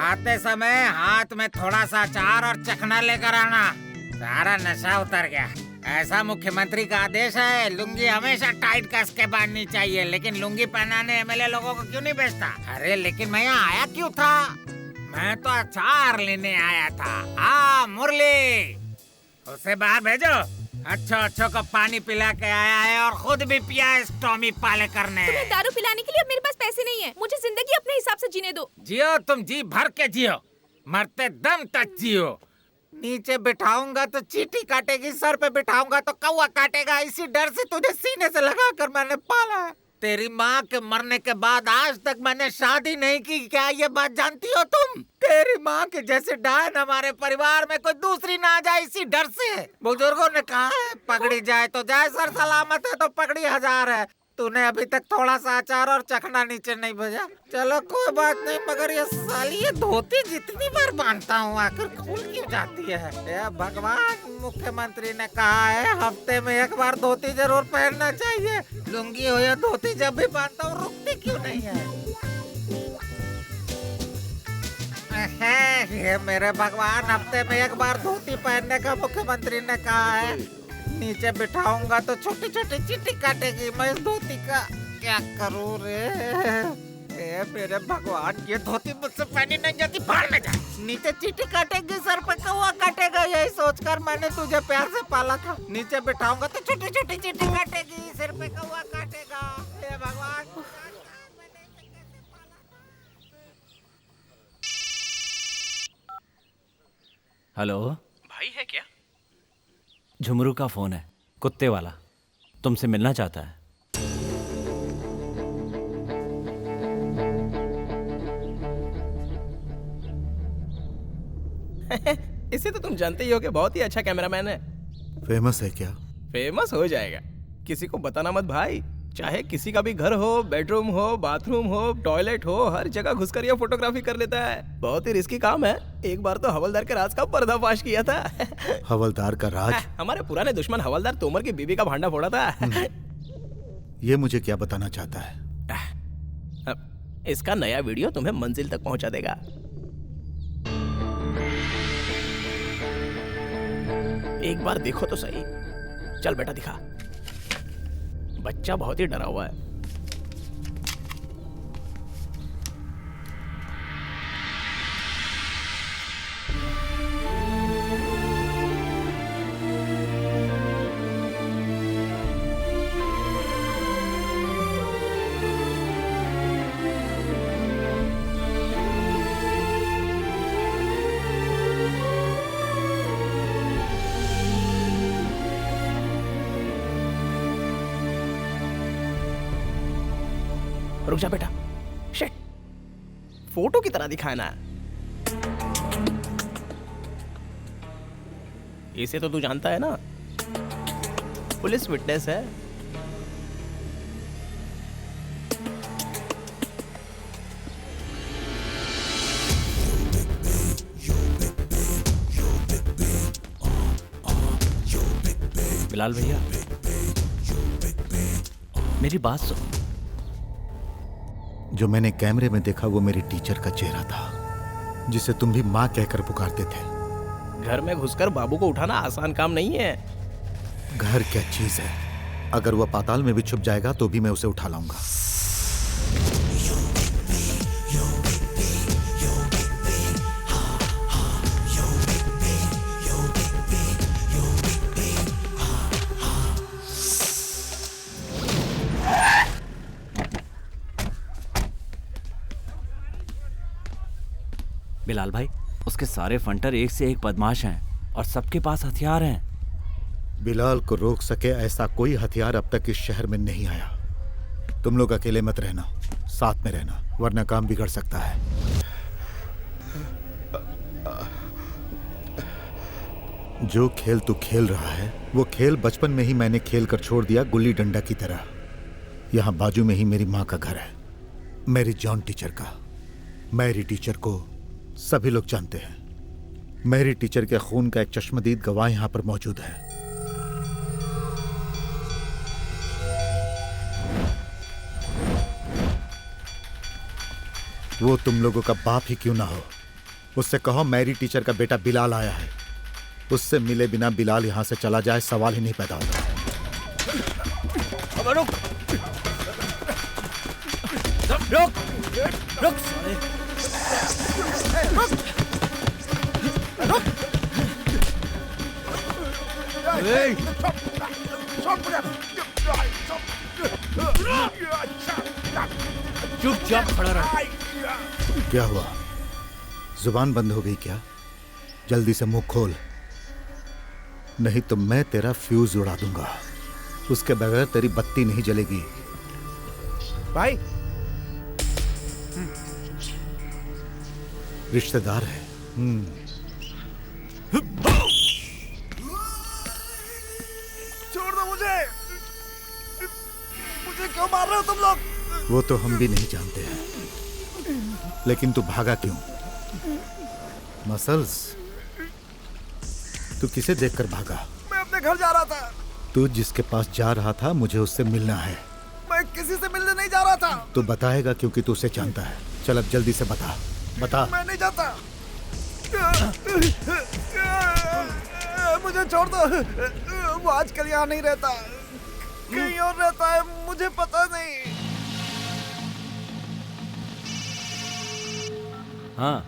आते समय हाथ में थोड़ा सा अचार और चखना लेकर आना। सारा नशा उतर गया। ऐसा मुख्यमंत्री का आदेश है, लुंगी हमेशा टाइट कस के बांधनी चाहिए, लेकिन लुंगी पहनाने एमएलए लोगों को क्यों नहीं भेजता? अरे लेकिन मैं यहाँ आया क्यों था? मैं तो अचार लेने आया था। मुरली, उसे बाहर भेजो। अच्छो को पानी पिला के आया है और खुद भी पिया है इस टॉमी पालेकर ने। तुम्हें दारू पिलाने के लिए अब मेरे पास पैसे नहीं है। मुझे जिंदगी अपने हिसाब से जीने दो। जियो, तुम जी भर के जियो, मरते दम तक जियो। नीचे बिठाऊंगा तो चींटी काटेगी, सर पे बिठाऊंगा तो कौवा काटेगा। इसी डर से तुझे सीने से लगाकर मैंने पाला है। तेरी माँ के मरने के बाद आज तक मैंने शादी नहीं की, क्या ये बात जानती हो तुम? तेरी माँ के जैसे डायन हमारे परिवार में कोई दूसरी ना आ जाए, इसी डर से। बुजुर्गों ने कहा है, पकड़ी जाए तो जाए, सर सलामत है तो पकड़ी 1000 है। तूने अभी तक थोड़ा सा अचार और चखना नीचे नहीं भेजा। चलो कोई बात नहीं, मगर ये साली ये धोती जितनी बार बांधता हूँ आखिर खुल क्यों जाती है? ये भगवान, मुख्यमंत्री ने कहा है हफ्ते में 1 बार धोती जरूर पहनना चाहिए। लुंगी हो या धोती जब भी बांधता हूँ रुकती क्यों नहीं है? ये मेरे भगवान, हफ्ते में 1 बार धोती पहनने का मुख्यमंत्री ने कहा है। नीचे बिठाऊंगा तो छोटी छोटी चींटी काटेगी। मैं इस धोती का क्या करूँ रे? ए मेरे भगवान, ये धोती मुझसे पहनी नहीं जाती, बाहर में जा। नीचे चींटी काटेगी, सर पे कौवा काटेगा, यही सोचकर मैंने तुझे प्यार से पाला था। नीचे बिठाऊंगा तो छोटी छोटी चींटी काटेगी, सिर पे कौवा काटेगा। हे भगवान। हेलो भाई है क्या? झुमरू का फोन है, कुत्ते वाला, तुमसे मिलना चाहता है। इसे तो तुम जानते ही हो कि बहुत ही अच्छा कैमरामैन है। फेमस है क्या? फेमस हो जाएगा, किसी को बताना मत भाई। चाहे किसी का भी घर हो, बेडरूम हो, बाथरूम हो, टॉयलेट हो, हर जगह घुसकर ये फोटोग्राफी कर लेता है। बहुत ही रिस्की काम है। एक बार तो हवलदार के राज का पर्दाफाश किया था। हवलदार का राज? हमारे पुराने दुश्मन हवलदार तोमर की बीवी का भांडा फोड़ा था। ये मुझे क्या बताना चाहता है? इसका नया वीडियो तुम्हें मंजिल तक पहुंचा देगा। एक बार देखो तो सही। चल बेटा दिखा। बच्चा बहुत ही डरा हुआ है। रुक जा बेटा। शिट, फोटो की तरह दिखाना है। इसे तो तू जानता है ना, पुलिस विटनेस है। बिलाल भैया, मेरी बात सुन। जो मैंने कैमरे में देखा वो मेरी टीचर का चेहरा था, जिसे तुम भी माँ कहकर पुकारते थे। घर में घुसकर बाबू को उठाना आसान काम नहीं है। घर क्या चीज है, अगर वह पाताल में भी छुप जाएगा तो भी मैं उसे उठा लाऊंगा। बिलाल भाई, उसके सारे फंटर एक से एक बदमाश हैं और सबके पास हथियार हैं। बिलाल को रोक सके ऐसा कोई हथियार अब तक इस शहर में नहीं आया। तुम लोग अकेले मत रहना, साथ में रहना, वरना काम बिगड़ सकता है। जो खेल तू खेल रहा है वो खेल बचपन में ही मैंने खेल कर छोड़ दिया, गुल्ली डंडा की तरह। यहाँ बाजू में ही मेरी माँ का घर है, मेरी जॉन टीचर का। मैरी टीचर को सभी लोग जानते हैं। मैरी टीचर के खून का एक चश्मदीद गवाह यहाँ पर मौजूद है। वो तुम लोगों का बाप ही क्यों ना हो, उससे कहो मैरी टीचर का बेटा बिलाल आया है। उससे मिले बिना बिलाल यहां से चला जाए, सवाल ही नहीं पैदा होता। रुक रुक रुक चुपचाप खड़ा रह। क्या हुआ, जुबान बंद हो गई क्या? जल्दी से मुंह खोल, नहीं तो मैं तेरा फ्यूज उड़ा दूंगा। उसके बगैर तेरी बत्ती नहीं जलेगी। भाई, रिश्तेदार है। छोड़ दो मुझे क्यों मार रहे हो तुम लोग? वो तो हम भी नहीं जानते हैं, लेकिन तू भागा क्यों? मसल्स, तू किसे देखकर भागा? मैं अपने घर जा रहा था। तू जिसके पास जा रहा था मुझे उससे मिलना है। मैं किसी से मिलने नहीं जा रहा था। तू बताएगा क्योंकि तू उसे जानता है। चल अब जल्दी से बता। बता। मैं नहीं जाता, मुझे छोड़ दो। वो आजकल यहाँ नहीं रहता, कहीं और रहता है, मुझे पता नहीं। हाँ,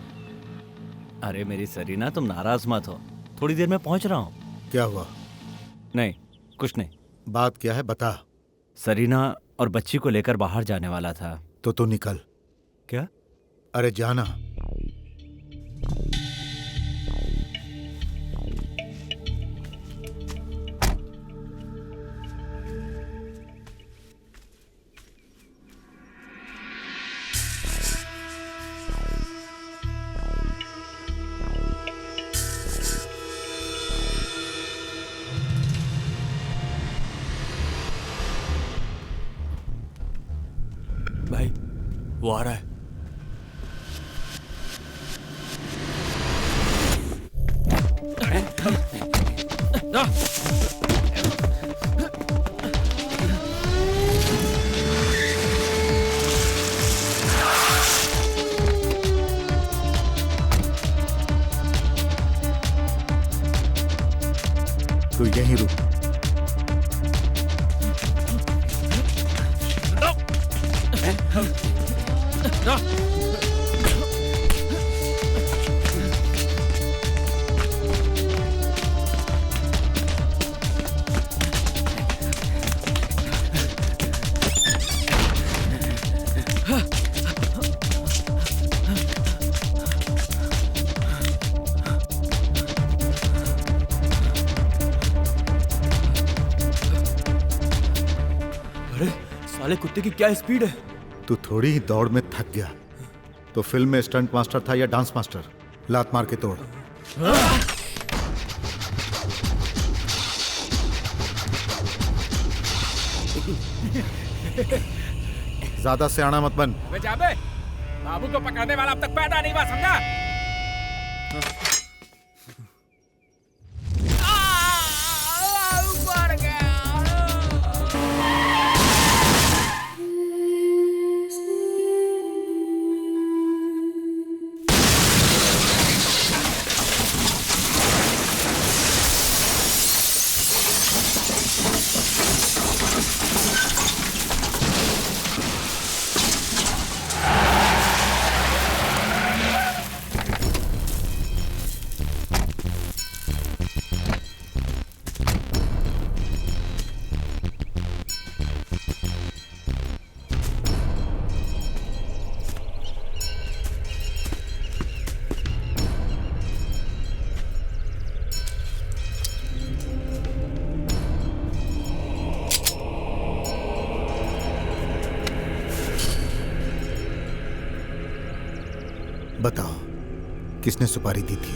अरे मेरी सरीना, तुम नाराज मत हो, थोड़ी देर में पहुंच रहा हूँ। क्या हुआ? नहीं, कुछ नहीं। बात क्या है, बता। सरीना और बच्ची को लेकर बाहर जाने वाला था। तो तू निकल। क्या? अरे जाना। भाई, वो आ रहा है। तू यहीं रुक। अरे साले कुत्ते की क्या स्पीड है। तू थोड़ी ही दौड़ में थक गया तो फिल्म में स्टंट मास्टर था या डांस मास्टर? लात मार के तोड़। ज्यादा सियाना मत बन। वे जाबे, बाबू को पकड़ने वाला अब तक पैदा नहीं हुआ, समझा? बताओ, किसने सुपारी दी थी?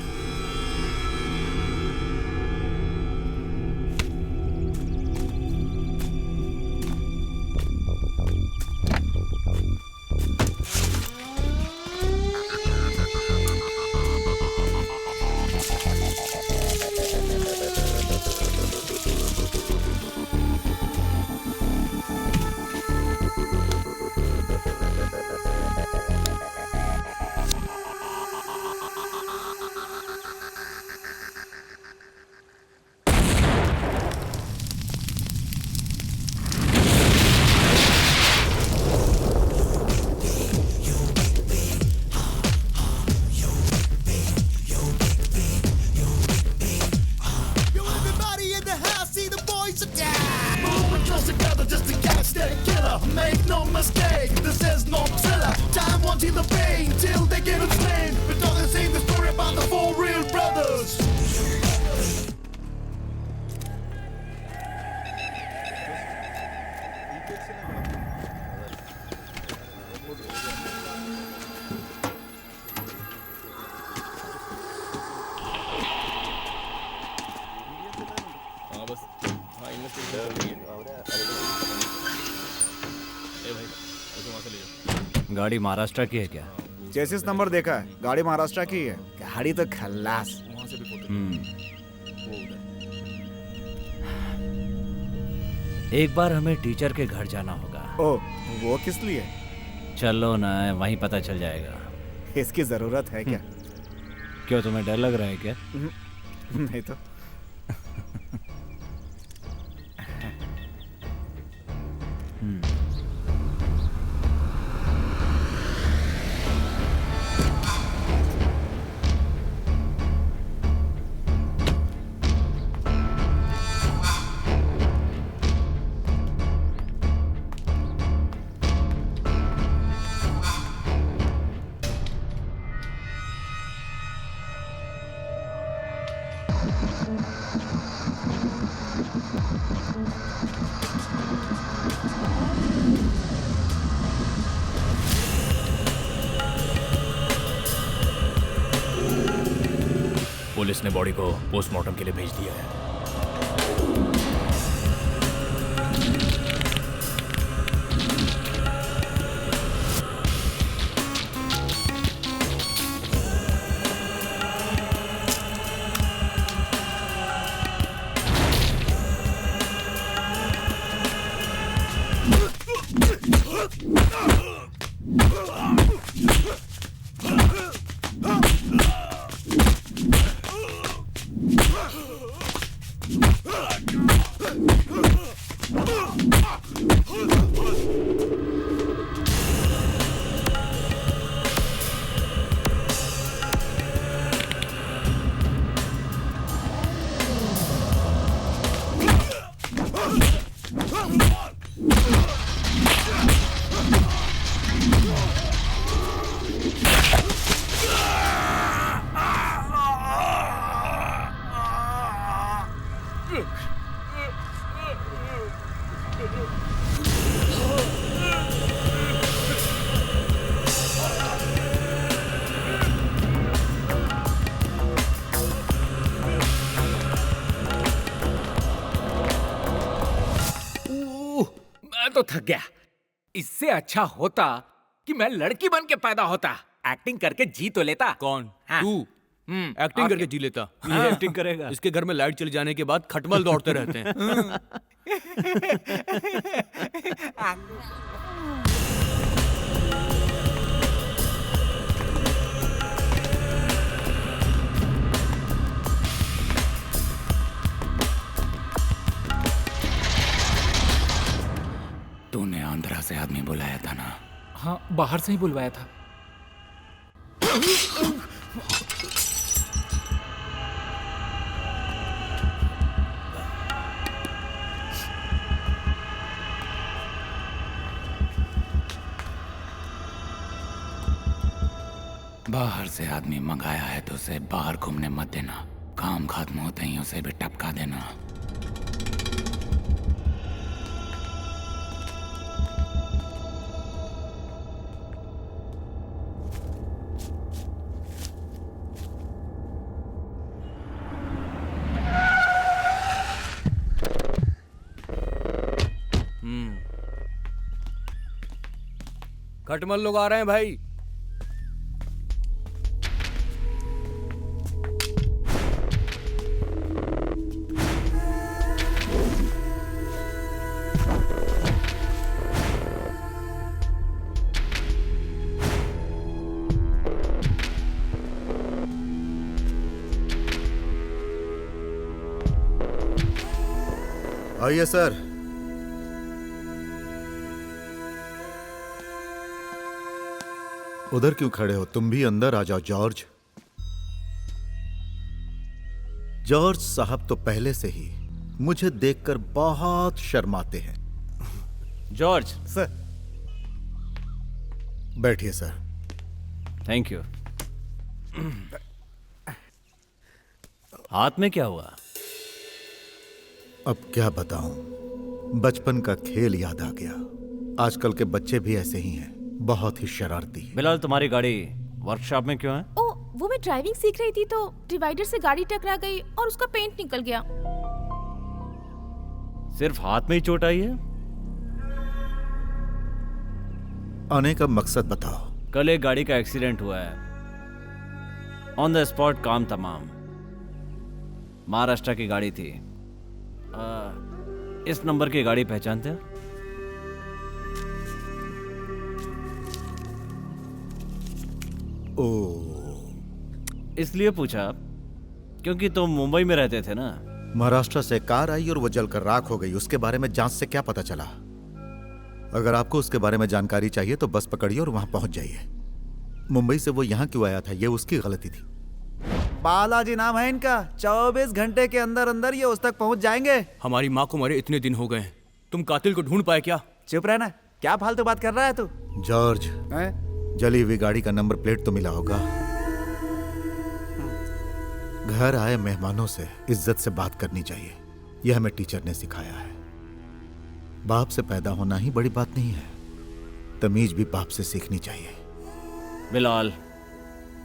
गाड़ी महाराष्ट्र की है क्या? चेसिस नंबर देखा है, गाड़ी महाराष्ट्र की है। गाड़ी तो खल्लास। एक बार हमें टीचर के घर जाना होगा। ओ, वो किस लिए? चलो ना, वहीं पता चल जाएगा। इसकी जरूरत है क्या? क्यों, तुम्हें डर लग रहा है क्या? नहीं तो। पुलिस ने बॉडी को पोस्टमार्टम के लिए भेज दिया है। तो थक गया। इससे अच्छा होता कि मैं लड़की बन के पैदा होता, एक्टिंग करके जी तो लेता। कौन? हाँ। तू एक्टिंग करके जी लेता। ये एक्टिंग करेगा। इसके घर में लाइट चले जाने के बाद खटमल दौड़ते रहते हैं। तूने आंध्रा से आदमी बुलाया था ना? हाँ, बाहर से ही बुलवाया था। बाहर से आदमी मंगाया है तो उसे बाहर घूमने मत देना। काम खत्म होते ही उसे भी टपका देना। खटमल लोग आ रहे हैं भाई। आइए सर। उधर क्यों खड़े हो? तुम भी अंदर आ जाओ जॉर्ज। जॉर्ज साहब तो पहले से ही मुझे देखकर बहुत शर्माते हैं। जॉर्ज। सर। बैठिए सर। Thank you. हाथ में क्या हुआ? अब क्या बताऊं, बचपन का खेल याद आ गया। आजकल के बच्चे भी ऐसे ही हैं, बहुत ही शरारती। बिलाल, तुम्हारी गाड़ी वर्कशॉप में क्यों है? ओ, वो मैं ड्राइविंग सीख रही थी तो डिवाइडर से गाड़ी टकरा गई और उसका पेंट निकल गया। सिर्फ हाथ में ही चोट आई है? आने का मकसद बताओ। कल एक गाड़ी का एक्सीडेंट हुआ है। ऑन द स्पॉट काम तमाम। महाराष्ट्र की गाड़ी थी। इस नंबर की गाड़ी पहचानते हैं? इसलिए पूछा क्योंकि तुम मुंबई में रहते थे ना। महाराष्ट्र से कार आई और वो जलकर राख हो गई। उसके बारे में जांच से क्या पता चला? अगर आपको उसके बारे में जानकारी चाहिए तो बस पकड़िए और वहां पहुंच जाइए। मुंबई से वो यहां क्यों आया था, ये उसकी गलती थी। बालाजी नाम है इनका। 24 घंटे के अंदर अंदर ये उस तक पहुंच जाएंगे। हमारी माँ को मरे इतने दिन हो गए, तुम कातिल को ढूंढ पाए क्या? चुप रहना, क्या फालतू बात कर रहा है तू? जॉर्ज, जली हुई गाड़ी का नंबर प्लेट तो मिला होगा। घर आए मेहमानों से इज्जत से बात करनी चाहिए, यह हमें टीचर ने सिखाया है। बाप से पैदा होना ही बड़ी बात नहीं है, तमीज भी बाप से सीखनी चाहिए। बिलाल,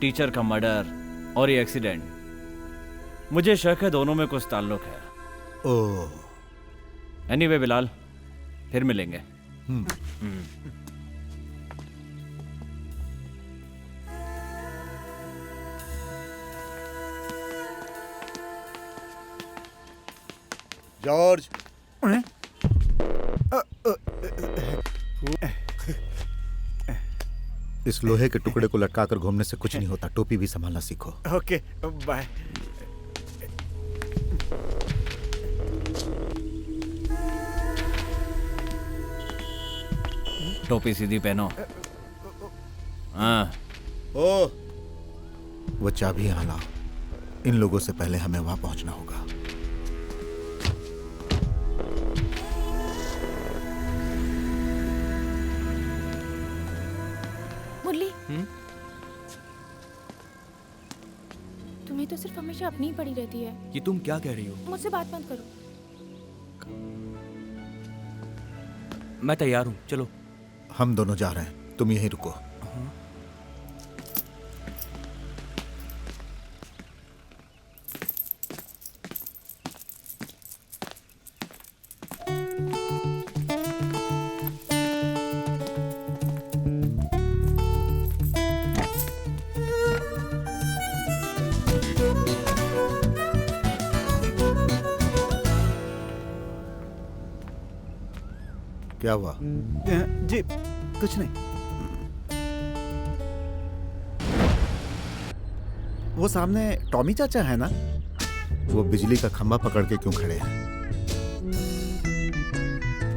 टीचर का मर्डर और ये एक्सीडेंट, मुझे शक है दोनों में कुछ ताल्लुक है। ओह। एनीवे बिलाल, फिर मिलेंगे। जॉर्ज। इस लोहे के टुकड़े को लटकाकर घूमने से कुछ नहीं होता। टोपी भी संभालना सीखो। Okay, bye. टोपी सीधी पहनो। हाँ। ओ, वो चाबी यहाँ लाओ। इन लोगों से पहले हमें वहां पहुंचना होगा। मुरली, तुम्हें तो सिर्फ हमेशा अपनी ही पड़ी रहती है। ये तुम क्या कह रही हो? मुझसे बात मत करो। मैं तैयार हूँ, चलो। हम दोनों जा रहे हैं, तुम यहीं रुको। क्या हुआ? जी कुछ नहीं। वो सामने टॉमी चाचा है ना? वो बिजली का खंभा पकड़ के क्यों खड़े हैं?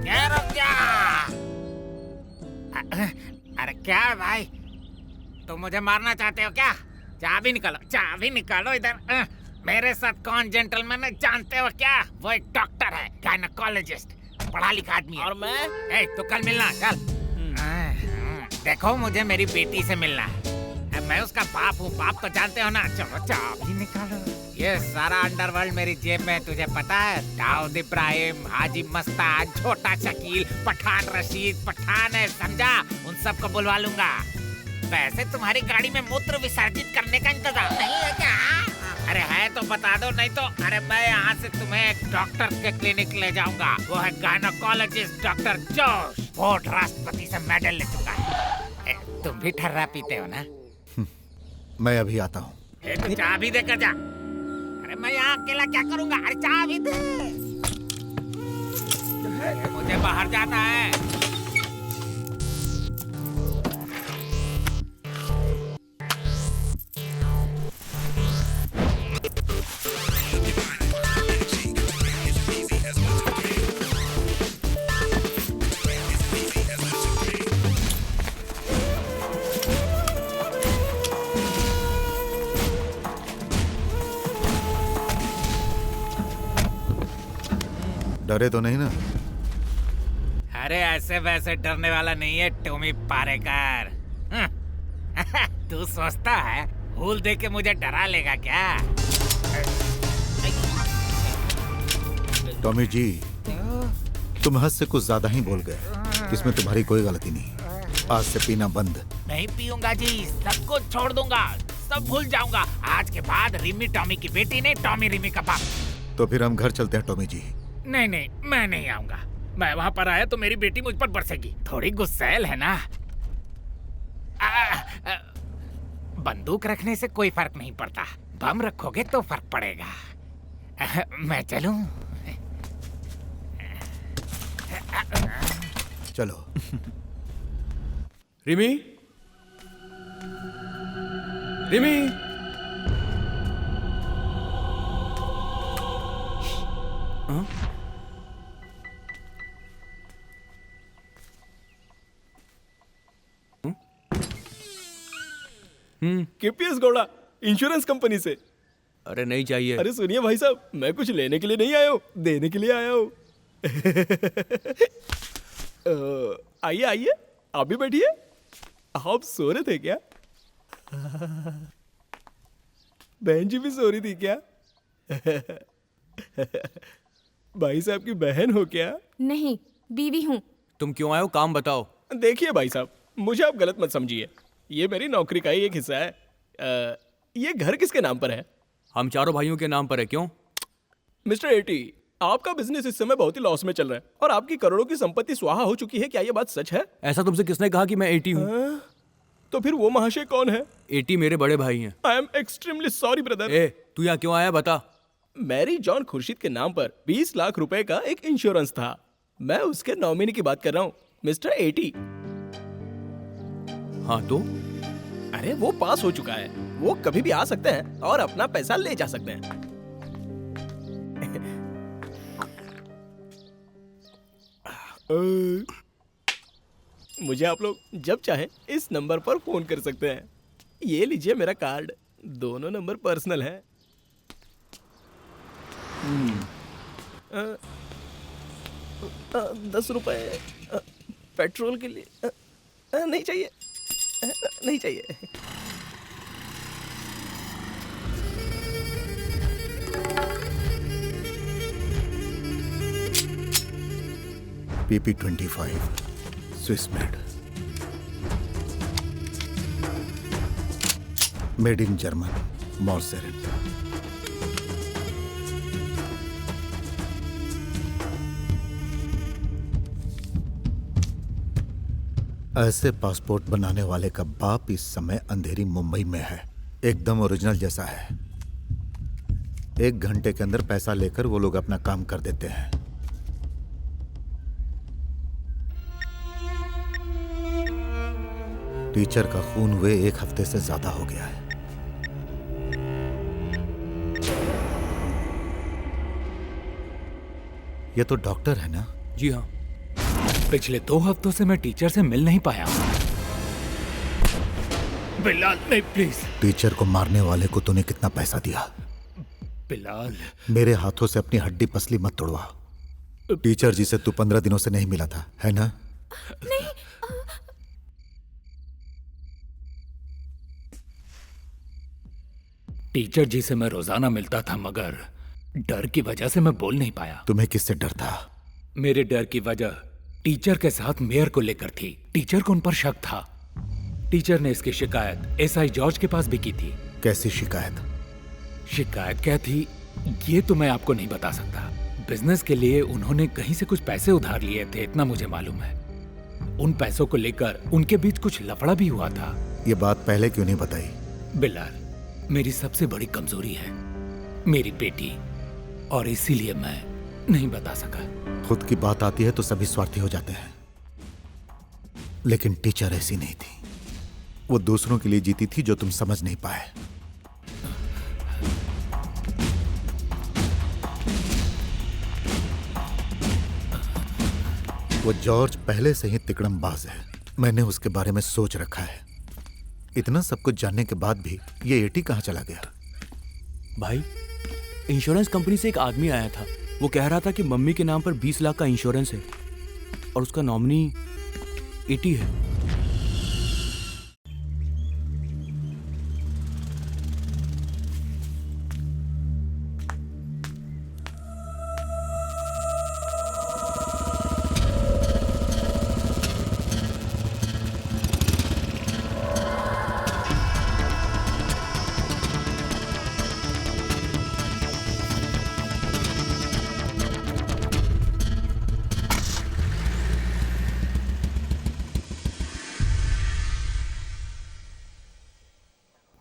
क्या रुक जा? अरे क्या है भाई, तुम मुझे मारना चाहते हो क्या? चाबी निकालो, चाबी निकालो इधर। मेरे साथ कौन जेंटलमैन है जानते हो क्या? वो एक डॉक्टर है, गायनेकोलॉजिस्ट, पढ़ा लिखा आदमी है। और मैं? तो कल मिलना, चल। देखो मुझे मेरी बेटी से मिलना है। मैं उसका बाप हूँ, बाप तो जानते हो ना। चलो चाबी निकालो। ये सारा अंडरवर्ल्ड मेरी जेब में, तुझे पता है? दाऊद इब्राहिम, हाजी मस्तान, छोटा शकील, पठान रशीद, पठान है, समझा? उन सबको बुलवा लूंगा। वैसे तुम्हारी गाड़ी में मूत्र विसर्जित करने का इंतजाम नहीं है क्या? अरे है तो बता दो, नहीं तो अरे मैं यहाँ से तुम्हें एक डॉक्टर के क्लिनिक ले जाऊंगा। वो है गायनेकोलॉजिस्ट डॉक्टर जोश, फोर्ड राष्ट्रपति से मेडल ले चुका है। तुम भी ठर्रा पीते हो ना? मैं अभी आता हूँ। तो चाबी देकर जा। अरे मैं यहाँ अकेला क्या करूँगा? अरे चाबी दे। मुझे बाहर जाना है। डरे तो नहीं ना? अरे ऐसे वैसे डरने वाला नहीं है टॉमी पारेकर। तू सोचता है फूल दे के मुझे डरा लेगा क्या? टॉमी जी, तुम हद से कुछ ज्यादा ही बोल गए। इसमें तुम्हारी कोई गलती नहीं। आज से पीना बंद। नहीं पीऊंगा जी, सब कुछ छोड़ दूंगा, सब भूल जाऊंगा। आज के बाद रिमी टॉमी की बेटी नहीं, टॉमी रिमी का बाप। तो फिर हम घर चलते हैं टॉमी जी। नहीं नहीं, मैं नहीं आऊंगा। मैं वहाँ पर आया तो मेरी बेटी मुझ पर बरसेगी। थोड़ी गुस्सैल है ना। बंदूक रखने से कोई फर्क नहीं पड़ता, बम रखोगे तो फर्क पड़ेगा। मैं चलूं? चलो। Rimi, Rimi, KPS Gowda, insurance company से। अरे नहीं चाहिए। अरे सुनिए भाई साहब, मैं कुछ लेने के लिए नहीं आया हूँ, देने के लिए आया हूँ। आइए आइए, आप भी बैठिए। आप सो रहे थे क्या? बहन जी भी सो रही थी क्या? भाई साहब की बहन हो क्या? नहीं, बीवी हूँ। तुम क्यों आए हो? काम बताओ। देखिए भाई साहब, मुझे आप गलत मत समझिए। ये मेरी नौकरी का ही एक हिस्सा है। ये घर किसके नाम पर है? हम चारों भाइयों के नाम पर है। क्यों? मिस्टर एटी, आपका बिजनेस इस समय बहुत ही लॉस में चल रहा है और आपकी करोड़ों की संपत्ति स्वाहा हो चुकी है। क्या ये बात सच है? ऐसा तुमसे किसने कहा कि मैं एटी हूँ? तो फिर वो महाशय कौन है? एटी मेरे बड़े भाई हैं। I am extremely sorry brother. तू यहाँ क्यों आया बता? मैरी जॉन खुर्शीद के नाम पर 20 लाख रुपए का एक इंश्योरेंस था। मैं उसके नॉमिनी की बात कर रहा हूँ, मिस्टर एटी। हाँ तो? अरे वो पास हो चुका है, वो कभी भी आ सकते हैं और अपना पैसा ले जा सकते हैं। मुझे आप लोग जब चाहे इस नंबर पर फोन कर सकते हैं। ये लीजिए मेरा कार्ड, दोनों नंबर पर्सनल है। 10 रुपए पेट्रोल के लिए। नहीं चाहिए, नहीं चाहिए। PP25 Swiss made in German मॉर्सेरेट। ऐसे पासपोर्ट बनाने वाले का बाप इस समय अंधेरी मुंबई में है, एकदम ओरिजिनल जैसा है। 1 घंटे के अंदर पैसा लेकर वो लोग अपना काम कर देते हैं। टीचर का खून हुए 1 हफ्ते से ज्यादा हो गया है। ये तो डॉक्टर है ना? जी हाँ। पिछले 2 हफ्तों से मैं टीचर से मिल नहीं पाया। बिलाल नहीं, प्लीज। टीचर को मारने वाले को तूने कितना पैसा दिया? बिलाल, मेरे हाथों से अपनी हड्डी पसली मत तोड़वा। टीचर जी से तू 15 दिनों से नहीं मिला था, है ना? नहीं। टीचर जी से मैं रोजाना मिलता था, मगर डर की वजह से मैं बोल नहीं पाया। तुम्हें किससे डर था? मेरे डर की वजह टीचर के साथ मेयर को लेकर थी। टीचर को उन पर शक था। टीचर ने इसकी शिकायत एसआई जॉर्ज के पास भी की थी। कैसी शिकायत? शिकायत क्या थी ये तो मैं आपको नहीं बता सकता। बिजनेस के लिए उन्होंने कहीं से कुछ पैसे उधार लिए थे, इतना मुझे मालूम है। उन पैसों को लेकर उनके बीच कुछ लफड़ा भी हुआ था। ये बात पहले क्यों नहीं बताई? बिलाल, मेरी सबसे बड़ी कमजोरी है मेरी बेटी, और इसीलिए मैं नहीं बता सका। खुद की बात आती है तो सभी स्वार्थी हो जाते हैं, लेकिन टीचर ऐसी नहीं थी। वो दूसरों के लिए जीती थी जो तुम समझ नहीं पाए। वो जॉर्ज पहले से ही तिकड़मबाज है। मैंने उसके बारे में सोच रखा है। इतना सब कुछ जानने के बाद भी ये एटी कहाँ चला गया? भाई, इंश्योरेंस कंपनी से एक आदमी आया था। वो कह रहा था कि मम्मी के नाम पर 20 लाख का इंश्योरेंस है और उसका नॉमिनी एटी है।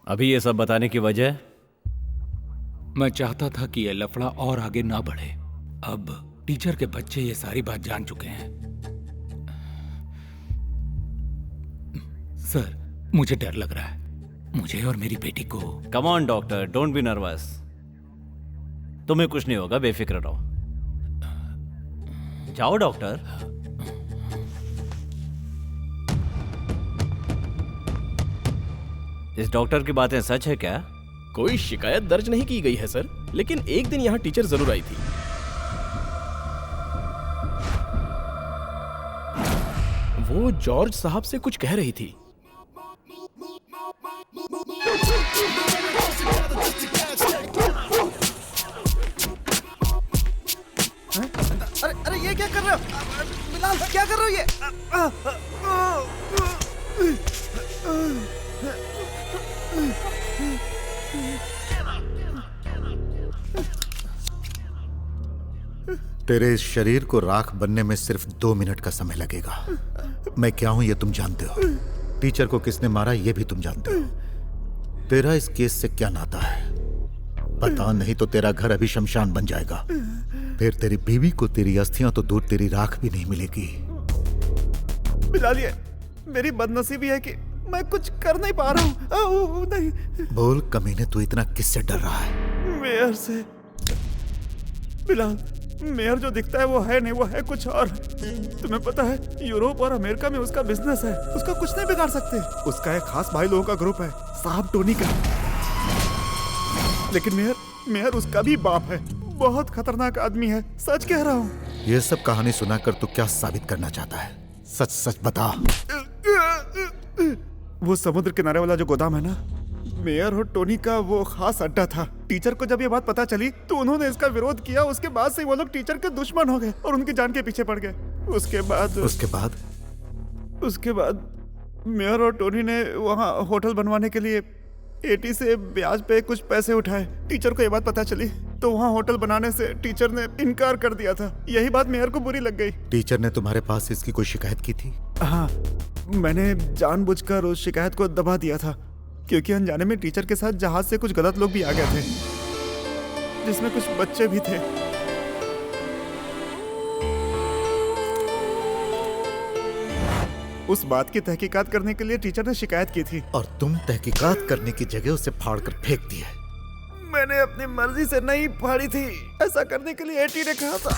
अभी ये सब बताने की वजह? मैं चाहता था कि यह लफड़ा और आगे ना बढ़े। अब टीचर के बच्चे ये सारी बात जान चुके हैं। सर, मुझे डर लग रहा है, मुझे और मेरी बेटी को। Come on doctor, don't be nervous. तुम्हें कुछ नहीं होगा, बेफिक्र रहो। जाओ डॉक्टर। इस डॉक्टर की बातें सच है क्या? कोई शिकायत दर्ज नहीं की गई है सर, लेकिन एक दिन यहाँ टीचर जरूर आई थी। वो जॉर्ज साहब से कुछ कह रही थी। अरे ये क्या कर रहे हो बिलाल? क्या कर रहे हो ये? तेरे इस शरीर को राख बनने में सिर्फ 2 मिनट का समय लगेगा। मैं क्या हूं ये तुम जानते हो। टीचर को किसने मारा ये भी तुम जानते हो। तेरा इस केस से क्या नाता है पता नहीं तो तेरा घर अभी शमशान बन जाएगा। फिर तेरी बीवी को तेरी अस्थियां तो दूर तेरी राख भी नहीं मिलेगी। बिलाल, ये मेरी बदनसीबी है कि मैं कुछ कर नहीं पा रहा हूँ। नहीं। बोल कमीने, तू इतना किससे डर रहा है? मेयर से। बिलाल, मेयर जो दिखता है वो है नहीं, वो है कुछ और। तुम्हें पता है यूरोप और अमेरिका में उसका बिजनेस है, उसका कुछ नहीं बिगाड़ सकते। उसका एक खास भाई लोगों का ग्रुप है, साहब टोनी का। लेकिन मेयर उसका भी बाप है। बहुत खतरनाक आदमी है, सच कह रहा हूँ। ये सब कहानी सुनाकर तू क्या साबित करना चाहता है? सच सच बता। वो समुद्र किनारे वाला जो गोदाम है ना, मेयर और टोनी का वो खास अड्डा था। टीचर को जब ये बात पता चली तो उन्होंने इसका विरोध किया। उसके बाद से वो लोग टीचर के दुश्मन हो गए और उनकी जान के पीछे पड़ गए। उसके बाद मेयर और टोनी ने वहाँ होटल बनवाने के लिए एटी से ब्याज पे कुछ पैसे उठाए। टीचर को ये बात पता चली तो वहाँ होटल बनाने से टीचर ने इनकार कर दिया था। यही बात मेयर को बुरी लग गई। टीचर ने तुम्हारे पास इसकी कोई शिकायत की थी? हाँ, मैंने जानबूझकर उस शिकायत को दबा दिया था, क्योंकि अनजाने में टीचर के साथ जहाज से कुछ गलत लोग भी आ गए थे, जिसमें कुछ बच्चे भी थे। उस बात की तहकीकात करने के लिए टीचर ने शिकायत की थी। और तुम तहकीकात करने की जगह उसे फाड़कर फेंक दिए। मैंने अपनी मर्जी से नहीं फाड़ी थी, ऐसा करने के लिए एटी ने कहा था।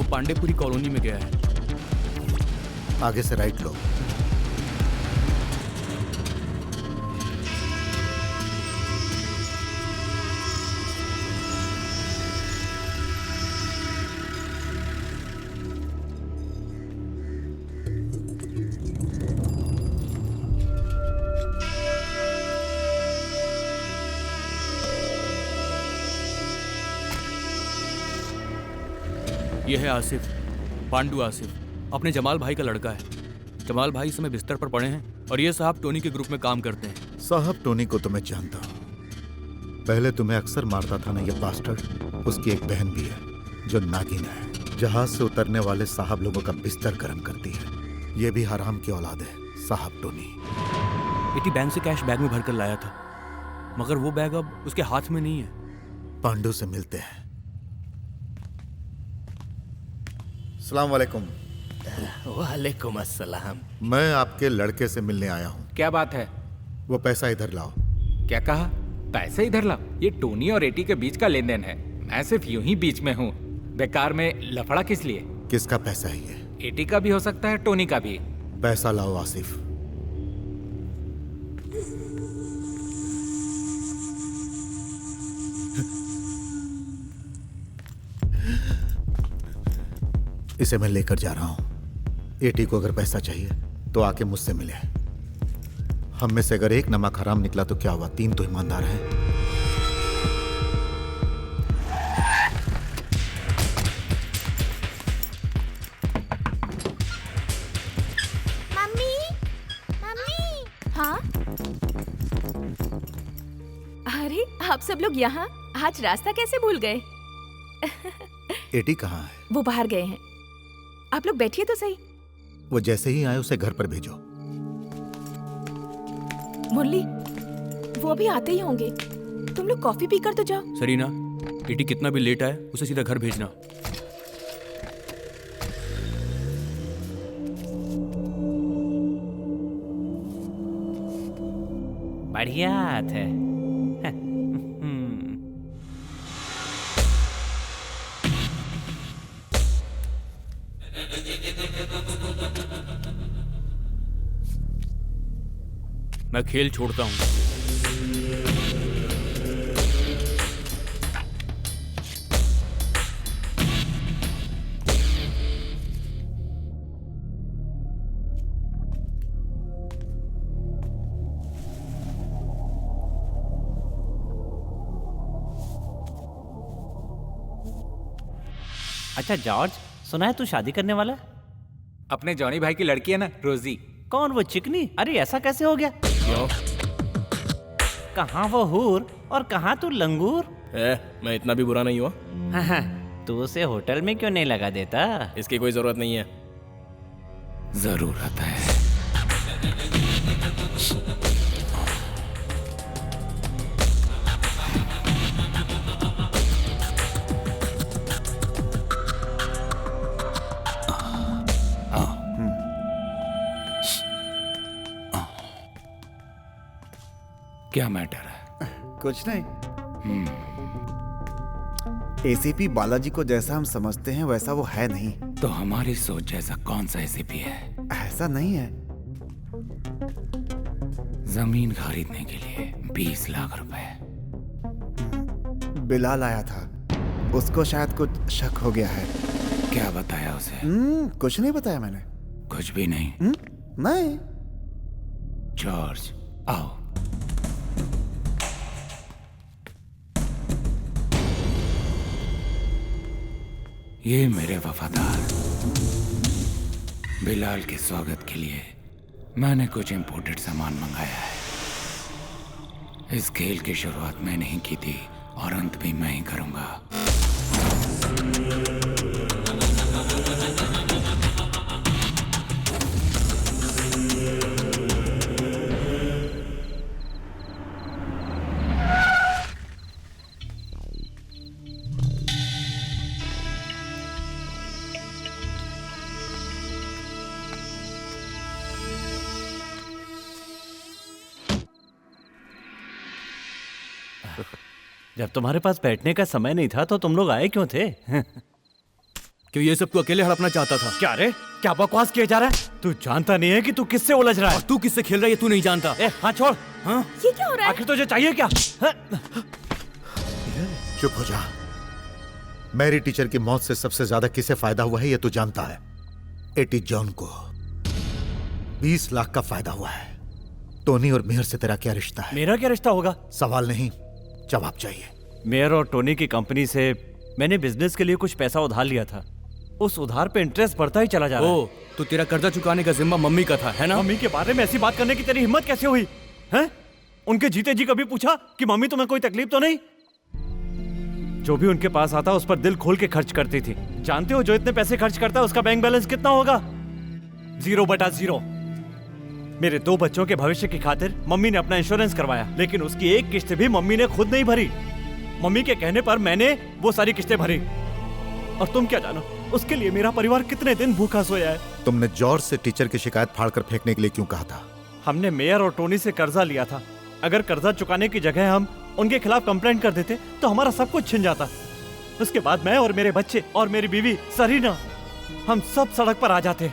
पांडेपुरी कॉलोनी में गया है। आगे से राइट लो। यह है आसिफ, पांडु आसिफ, अपने जमाल भाई का लड़का है। जमाल भाई इस समय बिस्तर पर पड़े हैं और ये साहब टोनी के ग्रुप में काम करते हैं। साहब टोनी को तो मैं जानता हूँ, पहले तुम्हें अक्सर मारता था ना ये बास्टर्ड। उसकी एक बहन भी है जो नागिन है, जहाज से उतरने वाले साहब लोगों का बिस्तर गर्म करती है। ये भी हराम की औलाद है साहब टोनी। बेटी बैंक से कैश बैग में भरकर लाया था, मगर वो बैग अब उसके हाथ में नहीं है। पांडु से मिलते हैं। अस्सलाम वालेकुम। वालेकुम अस्सलाम। मैं आपके लड़के से मिलने आया हूँ। क्या बात है? वो पैसा इधर लाओ। क्या कहा? पैसे इधर लाओ? ये टोनी और एटी के बीच का लेन देन है, मैं सिर्फ यूं ही बीच में हूँ। बेकार में लफड़ा किस लिए? किसका पैसा है ये? एटी का भी हो सकता है, टोनी का भी। पैसा लाओ आसिफ। इसे मैं लेकर जा रहा हूं। एटी को अगर पैसा चाहिए तो आके मुझसे मिले। हम में से अगर एक नमक हराम निकला तो क्या हुआ, 3 तो ईमानदार हैं। Mummy, mummy. हाँ? अरे आप सब लोग यहाँ? आज रास्ता कैसे भूल गए? एटी कहाँ है? वो बाहर गए हैं। आप लोग बैठिए तो सही। वो जैसे ही आए उसे घर पर भेजो। मुरली, वो अभी आते ही होंगे। तुम लोग कॉफी पीकर तो जाओ। सरीना, एटी कितना भी लेट आए उसे सीधा घर भेजना। बढ़िया हाथ है। मैं खेल छोड़ता हूं। अच्छा जॉर्ज, सुना है तू शादी करने वाला है? अपने जॉनी भाई की लड़की है ना, रोजी। कौन, वो चिकनी? अरे ऐसा कैसे हो गया? क्यों? कहाँ वो हूर और कहाँ तू लंगूर? मैं इतना भी बुरा नहीं हुआ। तू उसे होटल में क्यों नहीं लगा देता? इसकी कोई जरूरत नहीं है। जरूरत है। क्या मैटर है? कुछ नहीं। एसीपी बालाजी को जैसा हम समझते हैं वैसा वो है नहीं। तो हमारी सोच जैसा कौन सा एसीपी है? ऐसा नहीं है। जमीन खरीदने के लिए 20 लाख रुपए। बिलाल आया था, उसको शायद कुछ शक हो गया है। क्या बताया उसे? कुछ नहीं बताया मैंने। कुछ भी नहीं? नहीं। जॉर्ज, आओ। ये मेरे वफादार बिलाल के स्वागत के लिए मैंने कुछ इंपोर्टेड सामान मंगाया है। इस खेल की शुरुआत मैंने ही की थी और अंत भी मैं ही करूंगा। जब तुम्हारे पास बैठने का समय नहीं था तो तुम लोग आए क्यों थे? क्यों ये सब तू अकेले हड़पना चाहता था? क्या रे, क्या बकवास किया जा रहा है? तू जानता नहीं है कि तू किससे उलझ रहा है? और तू किससे खेल रहा है तू नहीं जानता। हाँ छोड़। हाँ? ये क्या हो रहा है? आखिर तुझे चाहिए क्या? चुप हो जा। मैरी टीचर की मौत से सबसे ज्यादा किसे फायदा हुआ है ये तू जानता है। एटी जॉन को 20 लाख का फायदा हुआ है। टोनी और मेयर से तेरा क्या रिश्ता है? मेरा क्या रिश्ता होगा? सवाल नहीं, जवाब चाहिए। मेयर और टोनी की कंपनी से मैंने बिजनेस के लिए कुछ पैसा उधार लिया था। उस उधार पे इंटरेस्ट बढ़ता ही चला जा रहा है। तो तेरा कर्जा चुकाने का जिम्मा मम्मी का था, है ना? मम्मी के बारे में ऐसी बात करने की तेरी हिम्मत कैसे हुई? हैं? उनके जीते जी कभी पूछा कि मम्मी तुम्हें कोई तकलीफ तो नहीं? जो भी उनके पास आता उस पर दिल खोल के खर्च करती थी। जानते हो जो इतने पैसे खर्च करता है उसका बैंक बैलेंस कितना होगा? 0/0। मेरे 2 बच्चों के भविष्य की खातिर मम्मी ने अपना इंश्योरेंस करवाया, लेकिन उसकी एक किस्त भी मम्मी ने खुद नहीं भरी। मम्मी के कहने पर मैंने वो सारी किस्तें भरी। और तुम क्या जानो उसके लिए मेरा परिवार कितने दिन भूखा सोया है। तुमने जॉर्ज से टीचर की शिकायत फाड़कर फेंकने के लिए क्यों कहा था? हमने मेयर और टोनी से कर्जा लिया था। अगर कर्जा चुकाने की जगह हम उनके खिलाफ कंप्लेंट कर देते तो हमारा सब कुछ छिन जाता। उसके बाद मैं और मेरे बच्चे और मेरी बीवी सरीना, हम सब सड़क पर आ जाते।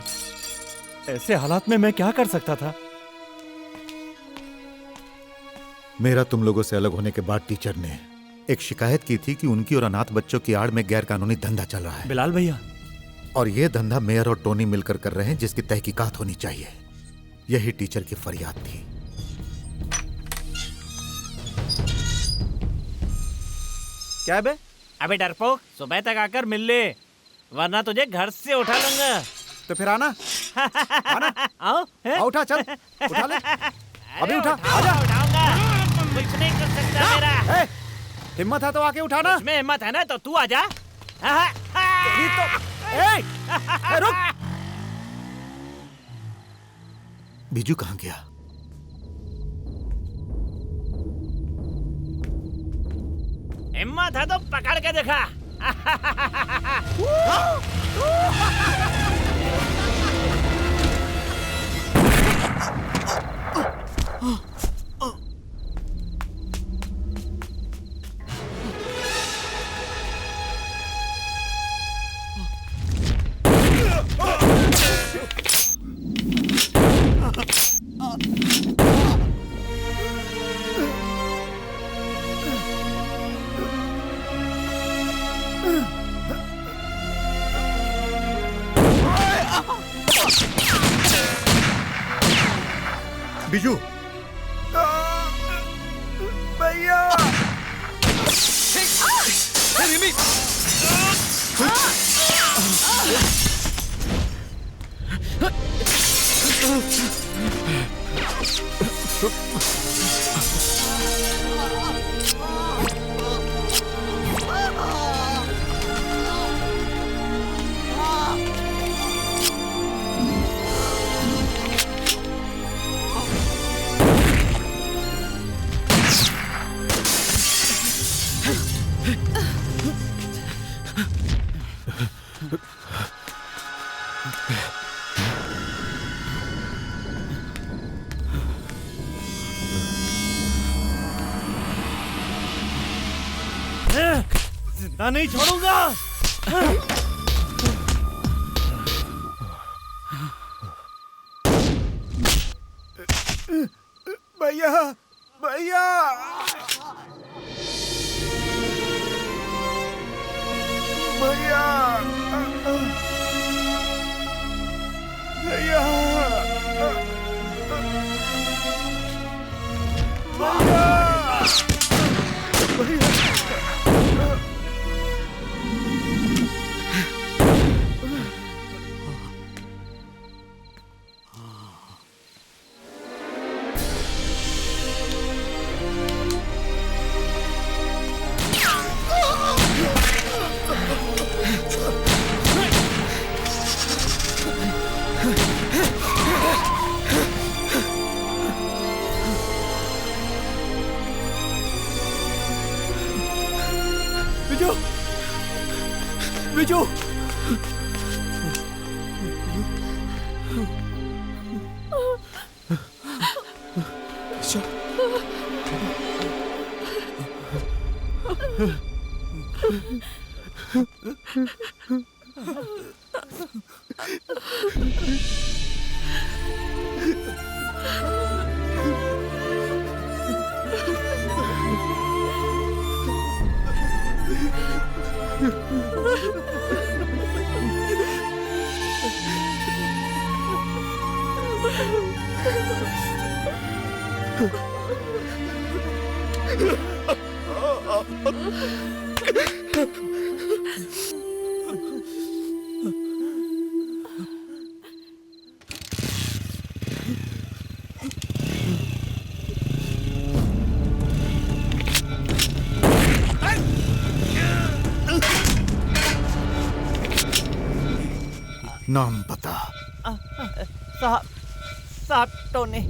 ऐसे हालात में मैं क्या कर सकता था? मेरा तुम लोगों से अलग होने के बाद टीचर ने एक शिकायत की थी कि उनकी और अनाथ बच्चों की आड़ में गैर कानूनी धंधा चल रहा है। बिलाल भैया, और ये धंधा मेयर और टोनी मिलकर कर रहे हैं, जिसकी तहकीकात होनी चाहिए। यही टीचर की फरियाद थी। क्या बे? अबे डरपोक, सुबह तक आकर मिल ले, वरना तुझे घर से उठा लूंगा। तो फिर आना। आना। आओ, उठा, चल उठा ले। अभी उठा, आजा। कुछ नहीं कर सकता मेरा। हिम्मत है तो आके उठाना। इसमें हिम्मत है ना तो तू आजा। रुक। बीजू कहाँ गया? हिम्मत है तो पकड़ के देखा। बीजू, भैया। जिंदा नहीं छोड़ूंगा। भैया, भैया, भैया, भैया, भैया, बिरजू। नाम बता। साहब टोनी।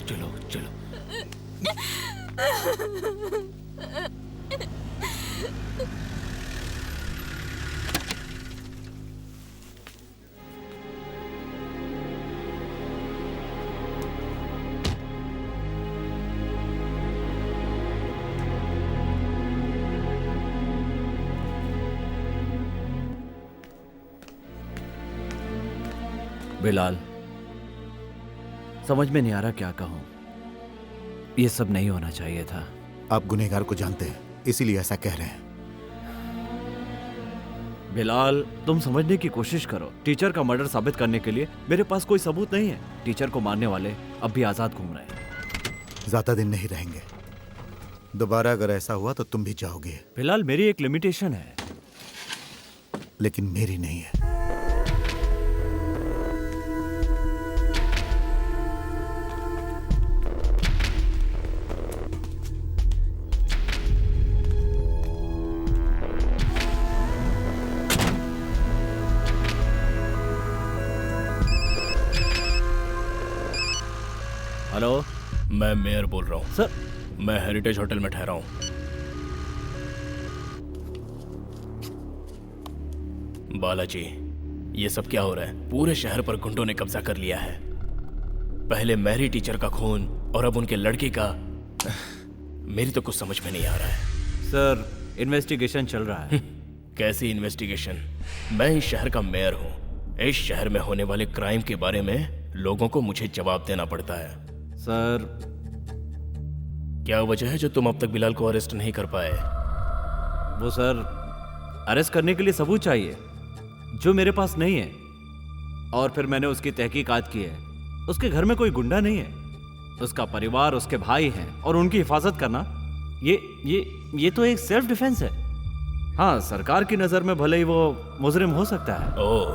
चलो चलो। बिलाल, समझ में नहीं आ रहा क्या कहूं। ये सब नहीं होना चाहिए था। आप गुनहगार को जानते हैं, इसीलिए ऐसा कह रहे हैं। बिलाल, तुम समझने की कोशिश करो। टीचर का मर्डर साबित करने के लिए मेरे पास कोई सबूत नहीं है। टीचर को मारने वाले अब भी आजाद घूम रहे हैं। ज्यादा दिन नहीं रहेंगे। दोबारा अगर ऐसा हुआ तो तुम भी जाओगे। बिलाल, मेरी एक लिमिटेशन है। लेकिन मेरी नहीं है। हेलो, मैं मेयर बोल रहा हूँ। सर, मैं हेरिटेज होटल में ठहरा हूँ। बालाजी, ये सब क्या हो रहा है? पूरे शहर पर गुंडों ने कब्जा कर लिया है। पहले मैरी टीचर का खून और अब उनके लड़की का। मेरी तो कुछ समझ में नहीं आ रहा है। सर, इन्वेस्टिगेशन चल रहा है। कैसी इन्वेस्टिगेशन? मैं इस शहर का मेयर हूँ। इस शहर में होने वाले क्राइम के बारे में लोगों को मुझे जवाब देना पड़ता है। सर, क्या वजह है जो तुम अब तक बिलाल को अरेस्ट नहीं कर पाए? वो सर, अरेस्ट करने के लिए सबूत चाहिए जो मेरे पास नहीं है। और फिर मैंने उसकी तहकीकात की है। उसके घर में कोई गुंडा नहीं है। उसका परिवार, उसके भाई हैं और उनकी हिफाजत करना ये तो एक सेल्फ डिफेंस है। हाँ, सरकार की नजर में भले ही वो मुजरिम हो सकता है। ओह,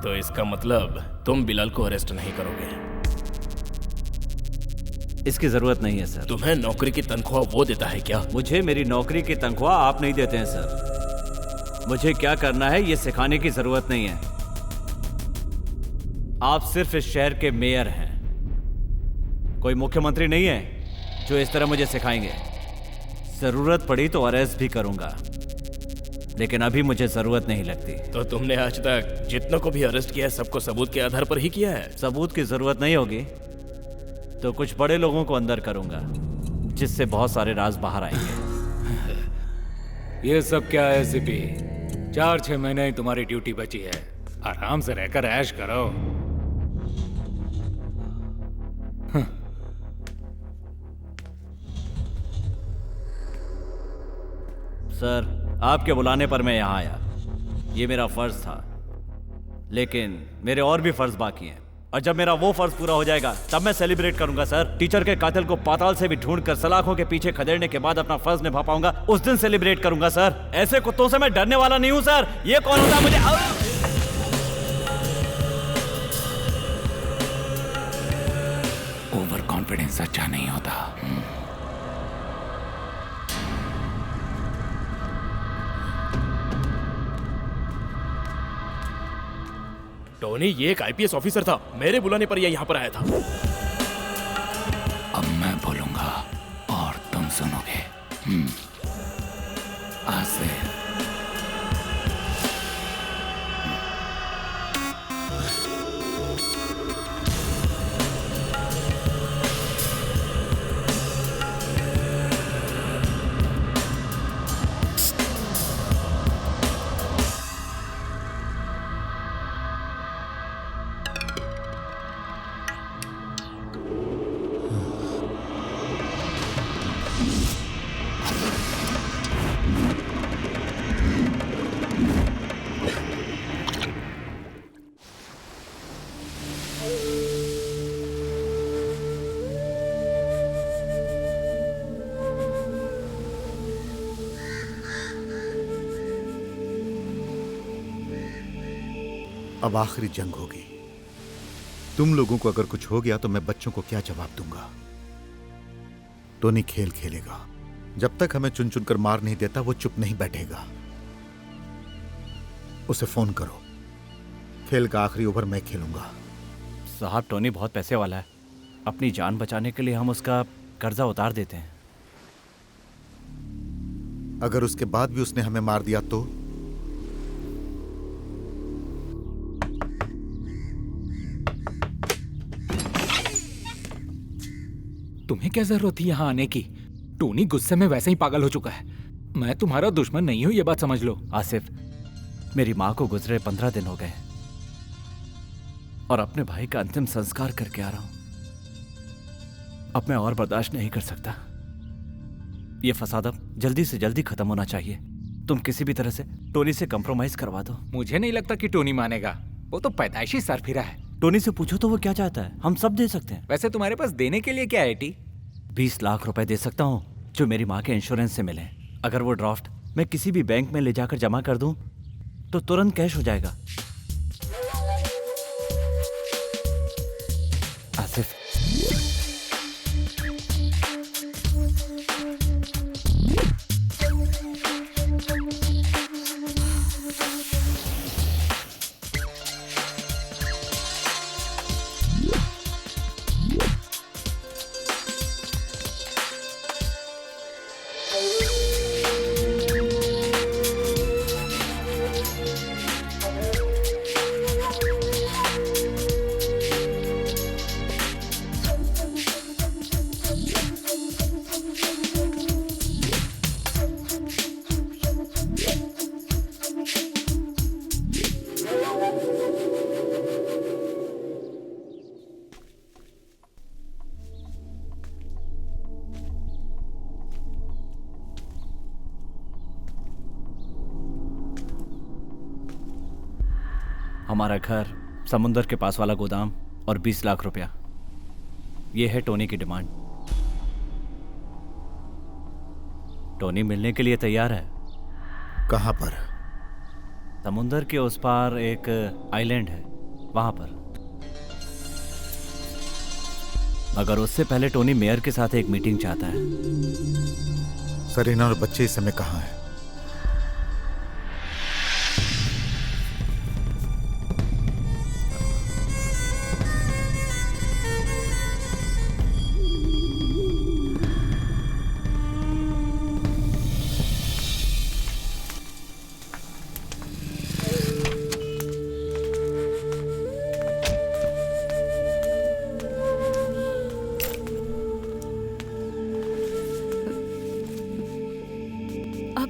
तो इसका मतलब तुम बिलाल को अरेस्ट नहीं करोगे? इसकी जरूरत नहीं है सर। तुम्हें नौकरी की तनख्वाह वो देता है क्या? मुझे मेरी नौकरी की तनख्वाह आप नहीं देते हैं सर। मुझे क्या करना है ये सिखाने की जरूरत नहीं है। आप सिर्फ इस शहर के मेयर हैं, कोई मुख्यमंत्री नहीं है जो इस तरह मुझे सिखाएंगे। जरूरत पड़ी तो अरेस्ट भी करूंगा, लेकिन अभी मुझे जरूरत नहीं लगती। तो तुमने आज तक जितनों को भी अरेस्ट किया है सबको सबूत के आधार पर ही किया है? सबूत की जरूरत नहीं होगी तो कुछ बड़े लोगों को अंदर करूंगा, जिससे बहुत सारे राज बाहर आएंगे। ये सब क्या है सीपी? 4-6 महीने ही तुम्हारी ड्यूटी बची है। आराम से रहकर ऐश करो। सर, आपके बुलाने पर मैं यहाँ आया। ये मेरा फर्ज था, लेकिन मेरे और भी फर्ज बाकी हैं। और जब मेरा वो फर्ज पूरा हो जाएगा तब मैं सेलिब्रेट करूंगा सर। टीचर के कातिल को पाताल से भी ढूंढकर सलाखों के पीछे खदेड़ने के बाद अपना फर्ज निभा पाऊंगा, उस दिन सेलिब्रेट करूंगा सर। ऐसे कुत्तों से मैं डरने वाला नहीं हूं सर। ये कौन होता है मुझे ओवर कॉन्फिडेंस अच्छा नहीं होता। टोनी, ये एक आईपीएस ऑफिसर था, मेरे बुलाने पर यह यहाँ पर आया था। अब मैं बोलूंगा और तुम सुनोगे। आसिफ, अब आखिरी जंग होगी। तुम लोगों को अगर कुछ हो गया तो मैं बच्चों को क्या जवाब दूंगा? टोनी खेल खेलेगा। जब तक हमें चुन चुन कर मार नहीं देता वो चुप नहीं बैठेगा। उसे फोन करो। खेल का आखिरी ओवर मैं खेलूंगा। साहब, टोनी बहुत पैसे वाला है, अपनी जान बचाने के लिए हम उसका कर्जा उतार देते हैं। अगर उसके बाद भी उसने हमें मार दिया तो? तुम्हें क्या जरूरत थी यहाँ आने की? टोनी गुस्से में वैसे ही पागल हो चुका है। मैं तुम्हारा दुश्मन नहीं हूं, ये बात समझ लो। आसिफ, मेरी माँ को गुजरे 15 दिन हो गए और अपने भाई का अंतिम संस्कार करके आ रहा हूं। अब मैं और बर्दाश्त नहीं कर सकता। ये फसाद अब जल्दी से जल्दी खत्म होना चाहिए। तुम किसी भी तरह से टोनी से कंप्रोमाइज करवा दो। मुझे नहीं लगता कि टोनी मानेगा। वो तो पैदाइशी सरफिरा है। टोनी से पूछो तो वो क्या चाहता है, हम सब दे सकते हैं। वैसे तुम्हारे पास देने के लिए क्या है टी? 20 लाख रुपए दे सकता हूँ जो मेरी माँ के इंश्योरेंस से मिले। अगर वो ड्राफ्ट मैं किसी भी बैंक में ले जाकर जमा कर दूं तो तुरंत कैश हो जाएगा। आसिफ, हमारा घर, समुंदर के पास वाला गोदाम और 20 लाख रुपया, ये है टोनी की डिमांड। टोनी मिलने के लिए तैयार है। कहां पर? समुंदर के उस पार एक आइलैंड है, वहां पर। मगर उससे पहले टोनी मेयर के साथ एक मीटिंग चाहता है। सरीना और बच्चे इस समय कहां हैं?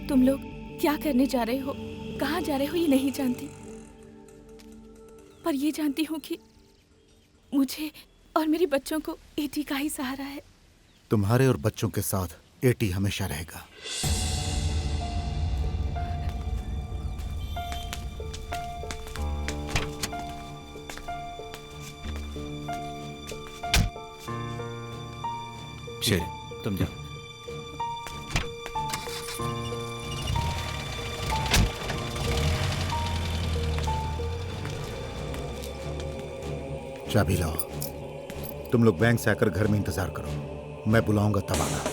तुम लोग क्या करने जा रहे हो, कहाँ जा रहे हो, ये नहीं जानती, पर ये जानती हूँ कि मुझे और मेरे बच्चों को एटी का ही सहारा है। तुम्हारे और बच्चों के साथ एटी हमेशा रहेगा। चलिए तुम जाओ। चाबी लाओ। तुम लोग बैंक से आकर घर में इंतजार करो, मैं बुलाऊंगा तब आना।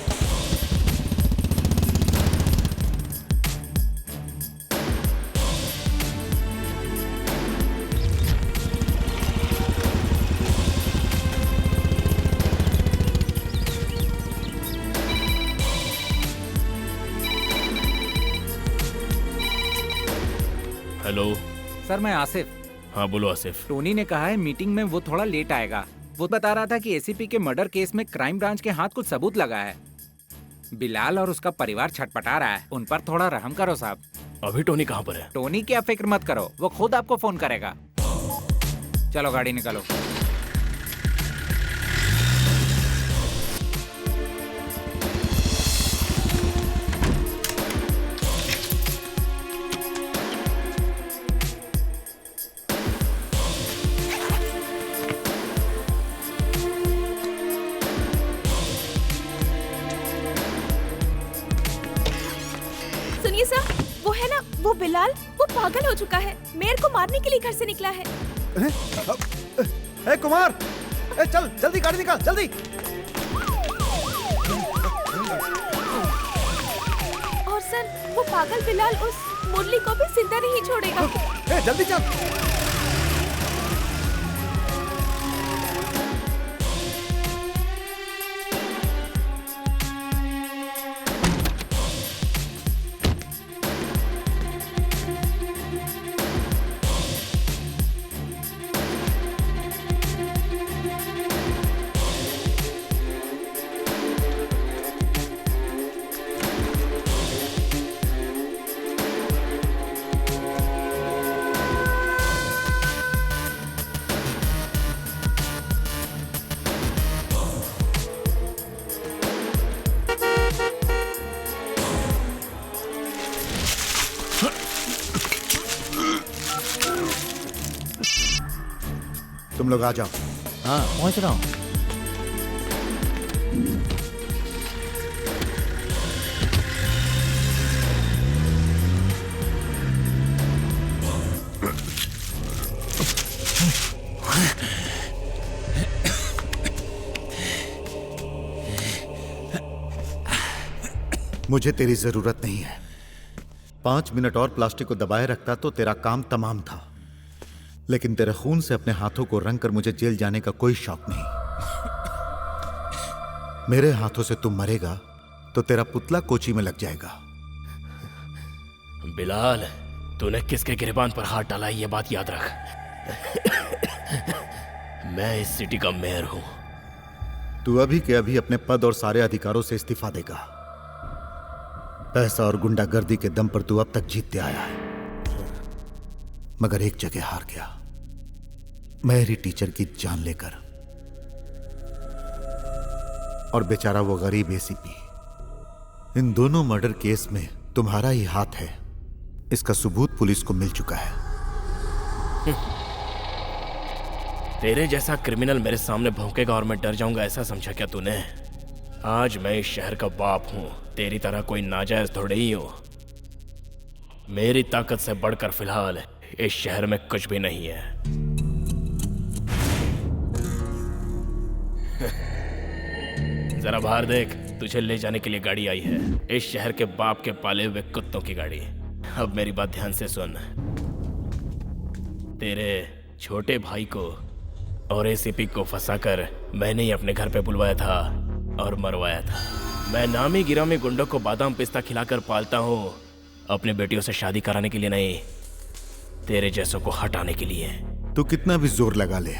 हेलो सर, मैं आसिफ। हाँ बोलो आसिफ। टोनी ने कहा है मीटिंग में वो थोड़ा लेट आएगा। वो बता रहा था कि एसीपी के मर्डर केस में क्राइम ब्रांच के हाथ कुछ सबूत लगा है। बिलाल और उसका परिवार छटपटा रहा है, उन पर थोड़ा रहम करो साहब। अभी टोनी कहाँ पर है? टोनी की आप फिक्र मत करो, वो खुद आपको फोन करेगा। चलो गाड़ी निकालो। सुनिए सर, वो है ना, वो बिलाल, वो पागल हो चुका है। मेयर को मारने के लिए घर से निकला है। ए कुमार, ए चल जल्दी गाड़ी निकाल जल्दी। और सर, वो पागल बिलाल उस मुरली को भी जिंदा नहीं छोड़ेगा। ए जल्दी चल। तुम लोग आ जाओ। हाँ पहुंच रहा हूँ। मुझे तेरी जरूरत नहीं है। 5 मिनट और प्लास्टिक को दबाए रखता तो तेरा काम तमाम था, लेकिन तेरे खून से अपने हाथों को रंग कर मुझे जेल जाने का कोई शौक नहीं। मेरे हाथों से तुम मरेगा तो तेरा पुतला कोची में लग जाएगा। बिलाल, तूने किसके गिरबान पर हाथ डाला ये बात याद रख। मैं इस सिटी का मेयर हूं। तू अभी के अभी अपने पद और सारे अधिकारों से इस्तीफा देगा। पैसा और गुंडागर्दी के दम पर तू अब तक जीतते आया है, मगर एक जगह हार गया, मेरी टीचर की जान लेकर। और बेचारा वो गरीब एसीपी। इन दोनों मर्डर केस में तुम्हारा ही हाथ है, इसका सबूत पुलिस को मिल चुका है। तेरे जैसा क्रिमिनल मेरे सामने भौंकेगा और मैं डर जाऊंगा, ऐसा समझा क्या तूने? आज मैं इस शहर का बाप हूं, तेरी तरह कोई नाजायज थोड़े ही हूं। मेरी ताकत से बढ़कर फिलहाल इस शहर में कुछ भी नहीं है। जरा बाहर देख, तुझे ले जाने के लिए गाड़ी आई है। इस शहर के बाप के पाले हुए कुत्तों की गाड़ी। अब मेरी बात ध्यान से सुन। तेरे छोटे भाई को और एसीपी को फंसाकर मैंने ही अपने घर पे बुलवाया था और मरवाया था। मैं नामी गिरामी गुंडों को बादाम पिस्ता खिलाकर पालता हूँ, अपने बेटियों से शादी कराने के लिए नहीं, तेरे जैसों को हटाने के लिए। तू कितना भी जोर लगा ले,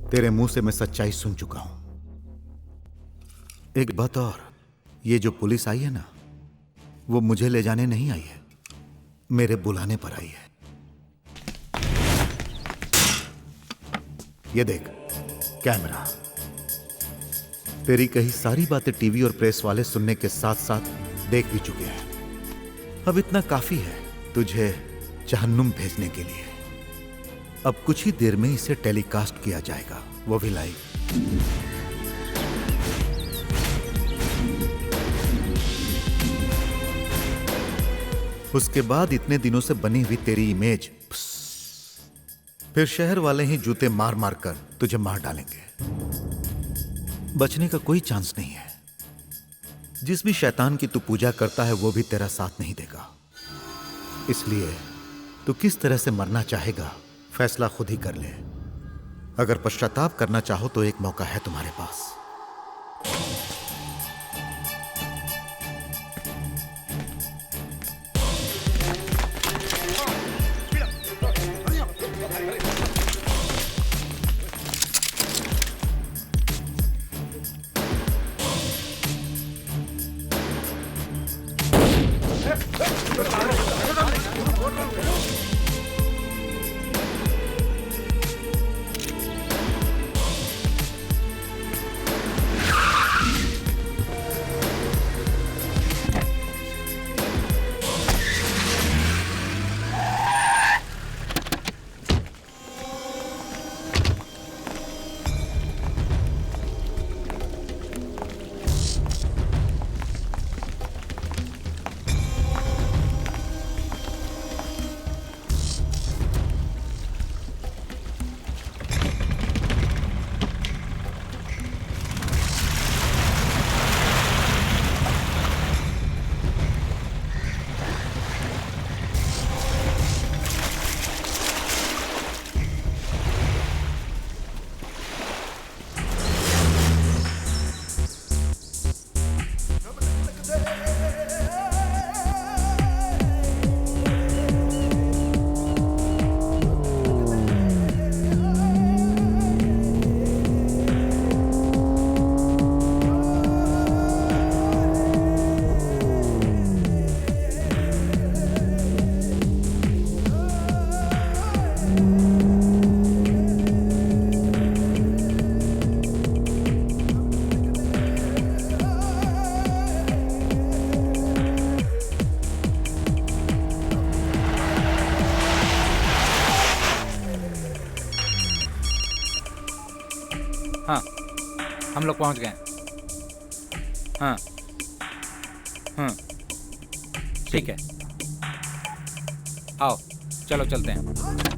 तेरे मुंह से मैं सच्चाई सुन चुका हूं। एक बात और, ये जो पुलिस आई है ना, वो मुझे ले जाने नहीं आई है, मेरे बुलाने पर आई है। ये देख कैमरा। तेरी कही सारी बातें टीवी और प्रेस वाले सुनने के साथ साथ देख भी चुके हैं। अब इतना काफी है तुझे जहन्नुम भेजने के लिए। अब कुछ ही देर में इसे टेलीकास्ट किया जाएगा, वो भी लाइव। उसके बाद इतने दिनों से बनी हुई तेरी इमेज, फिर शहर वाले ही जूते मार मार कर तुझे मार डालेंगे। बचने का कोई चांस नहीं है। जिस भी शैतान की तू पूजा करता है वो भी तेरा साथ नहीं देगा। इसलिए तू किस तरह से मरना चाहेगा फैसला खुद ही कर ले। अगर पश्चाताप करना चाहो तो एक मौका है तुम्हारे पास। हाँ, हम लोग पहुंच गए। हाँ, ठीक है, आओ चलो चलते हैं।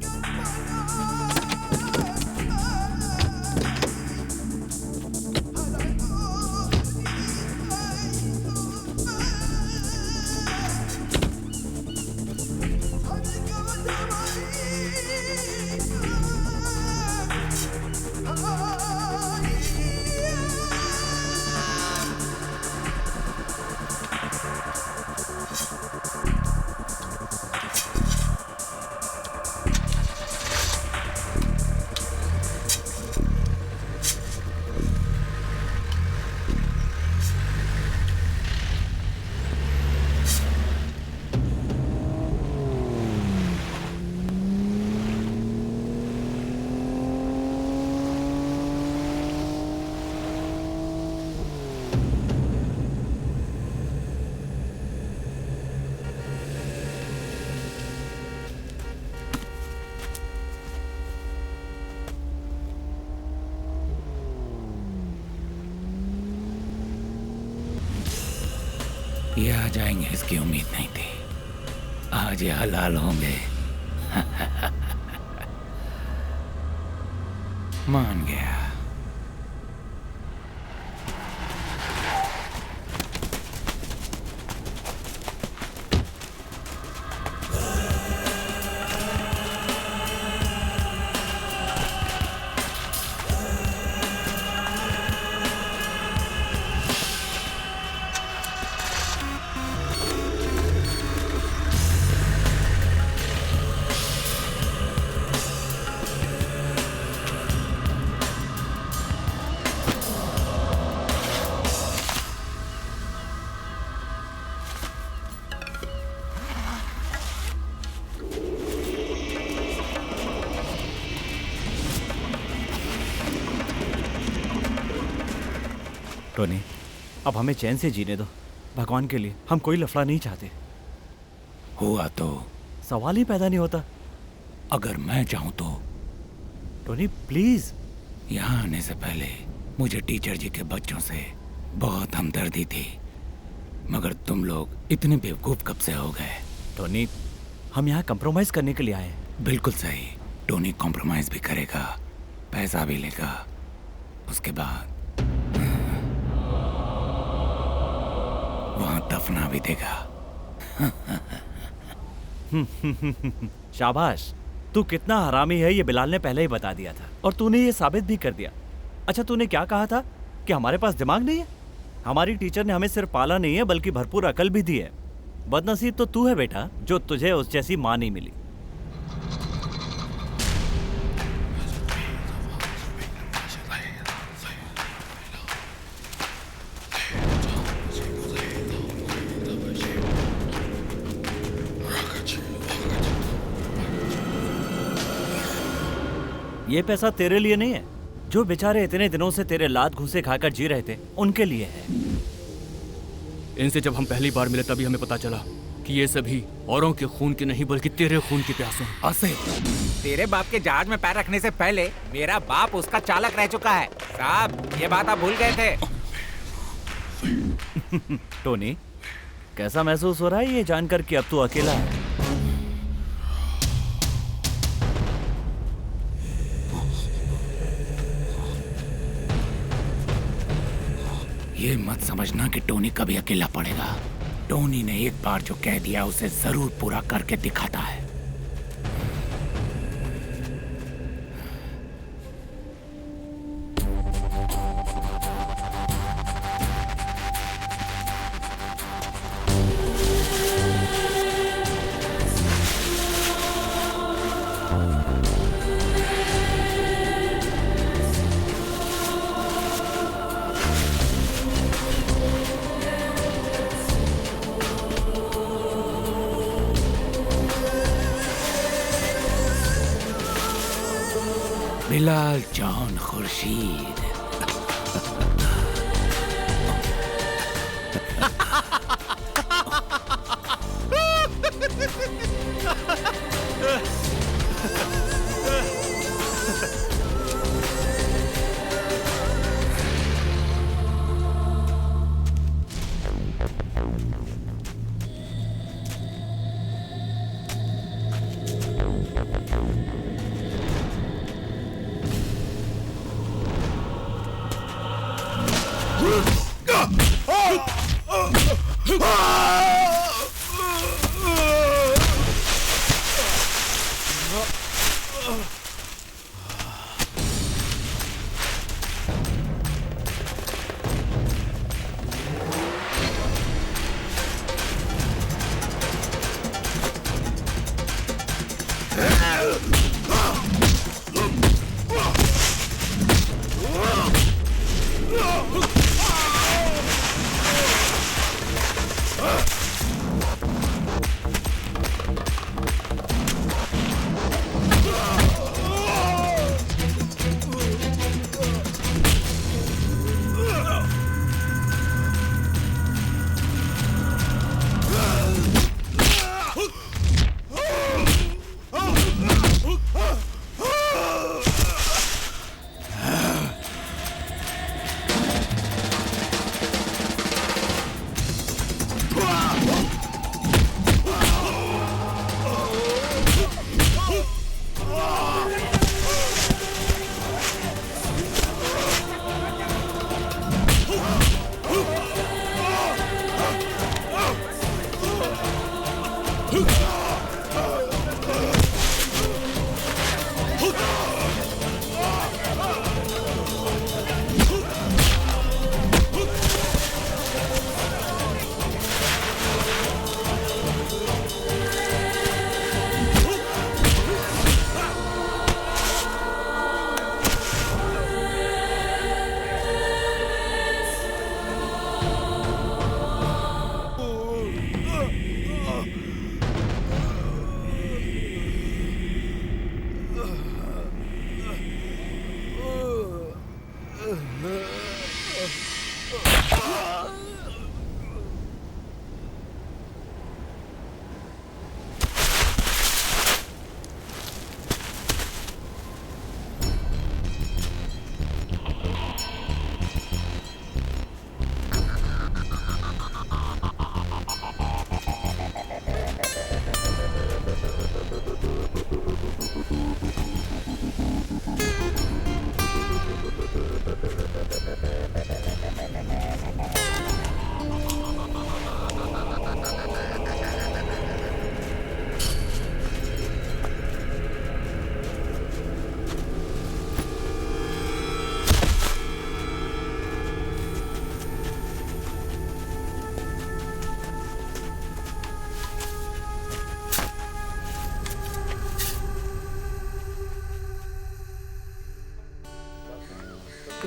ये आ जाएंगे इसकी उम्मीद नहीं थी। आज ये हलाल होंगे। मान गया। टोनी, अब हमें चैन से जीने दो। भगवान के लिए हम कोई लफड़ा नहीं चाहते। हुआ तो सवाल ही पैदा नहीं होता। अगर मैं चाहूं तो। Tony please. यहाँ आने से पहले मुझे टीचर जी के बच्चों से बहुत हमदर्दी थी, मगर तुम लोग इतने बेवकूफ कब से हो गए? टोनी, हम यहाँ कंप्रोमाइज करने के लिए आए हैं। बिल्कुल सही। टोनी कॉम्प्रोमाइज भी करेगा, पैसा भी लेगा, उसके बाद वहां दफना भी देगा। शाबाश, तू कितना हरामी है ये बिलाल ने पहले ही बता दिया था और तूने ये साबित भी कर दिया। अच्छा, तूने क्या कहा था कि हमारे पास दिमाग नहीं है? हमारी टीचर ने हमें सिर्फ पाला नहीं है बल्कि भरपूर अकल भी दी है। बदनसीब तो तू है बेटा जो तुझे उस जैसी माँ नहीं मिली। ये पैसा तेरे लिए नहीं है, जो बेचारे इतने दिनों से तेरे लात घूसे खाकर जी रहे थे उनके लिए है। इनसे जब हम पहली बार मिले तभी हमें पता चला कि ये सभी औरों के खून के नहीं बल्कि तेरे खून के प्यासे हैं। आसिफ, तेरे बाप के जहाज में पैर रखने से पहले मेरा बाप उसका चालक रह चुका है। साहब, ये बात आप भूल गए थे। टोनी, कैसा महसूस हो रहा है ये जानकर कि अब तू अकेला है? ये मत समझना कि टोनी कभी अकेला पड़ेगा। टोनी ने एक बार जो कह दिया उसे जरूर पूरा करके दिखाता है। बिलाल जॉन खुर्शीद।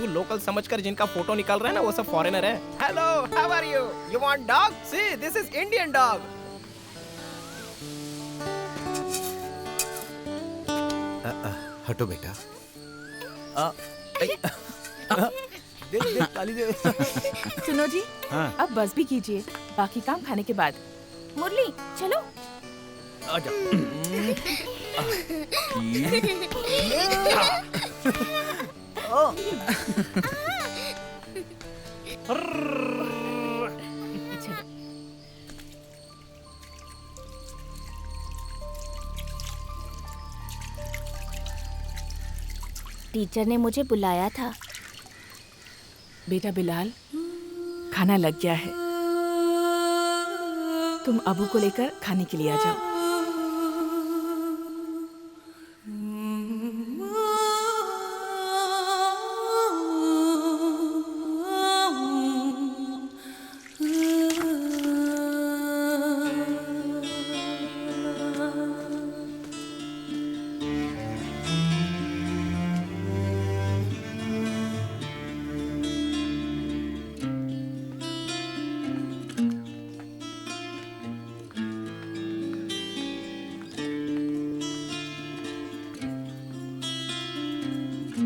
तू लोकल समझकर जिनका फोटो निकाल रहा है ना वो सब फॉरेनर है। Hello, how are you? You want dog? See this is Indian dog. हटो बेटा। सुनो जी, हाँ। अब बस भी कीजिए, बाकी काम खाने के बाद। मुरली चलो। आजा। टीचर ने मुझे बुलाया था। बेटा बिलाल, खाना लग गया है, तुम अबू को लेकर खाने के लिए आ जाओ।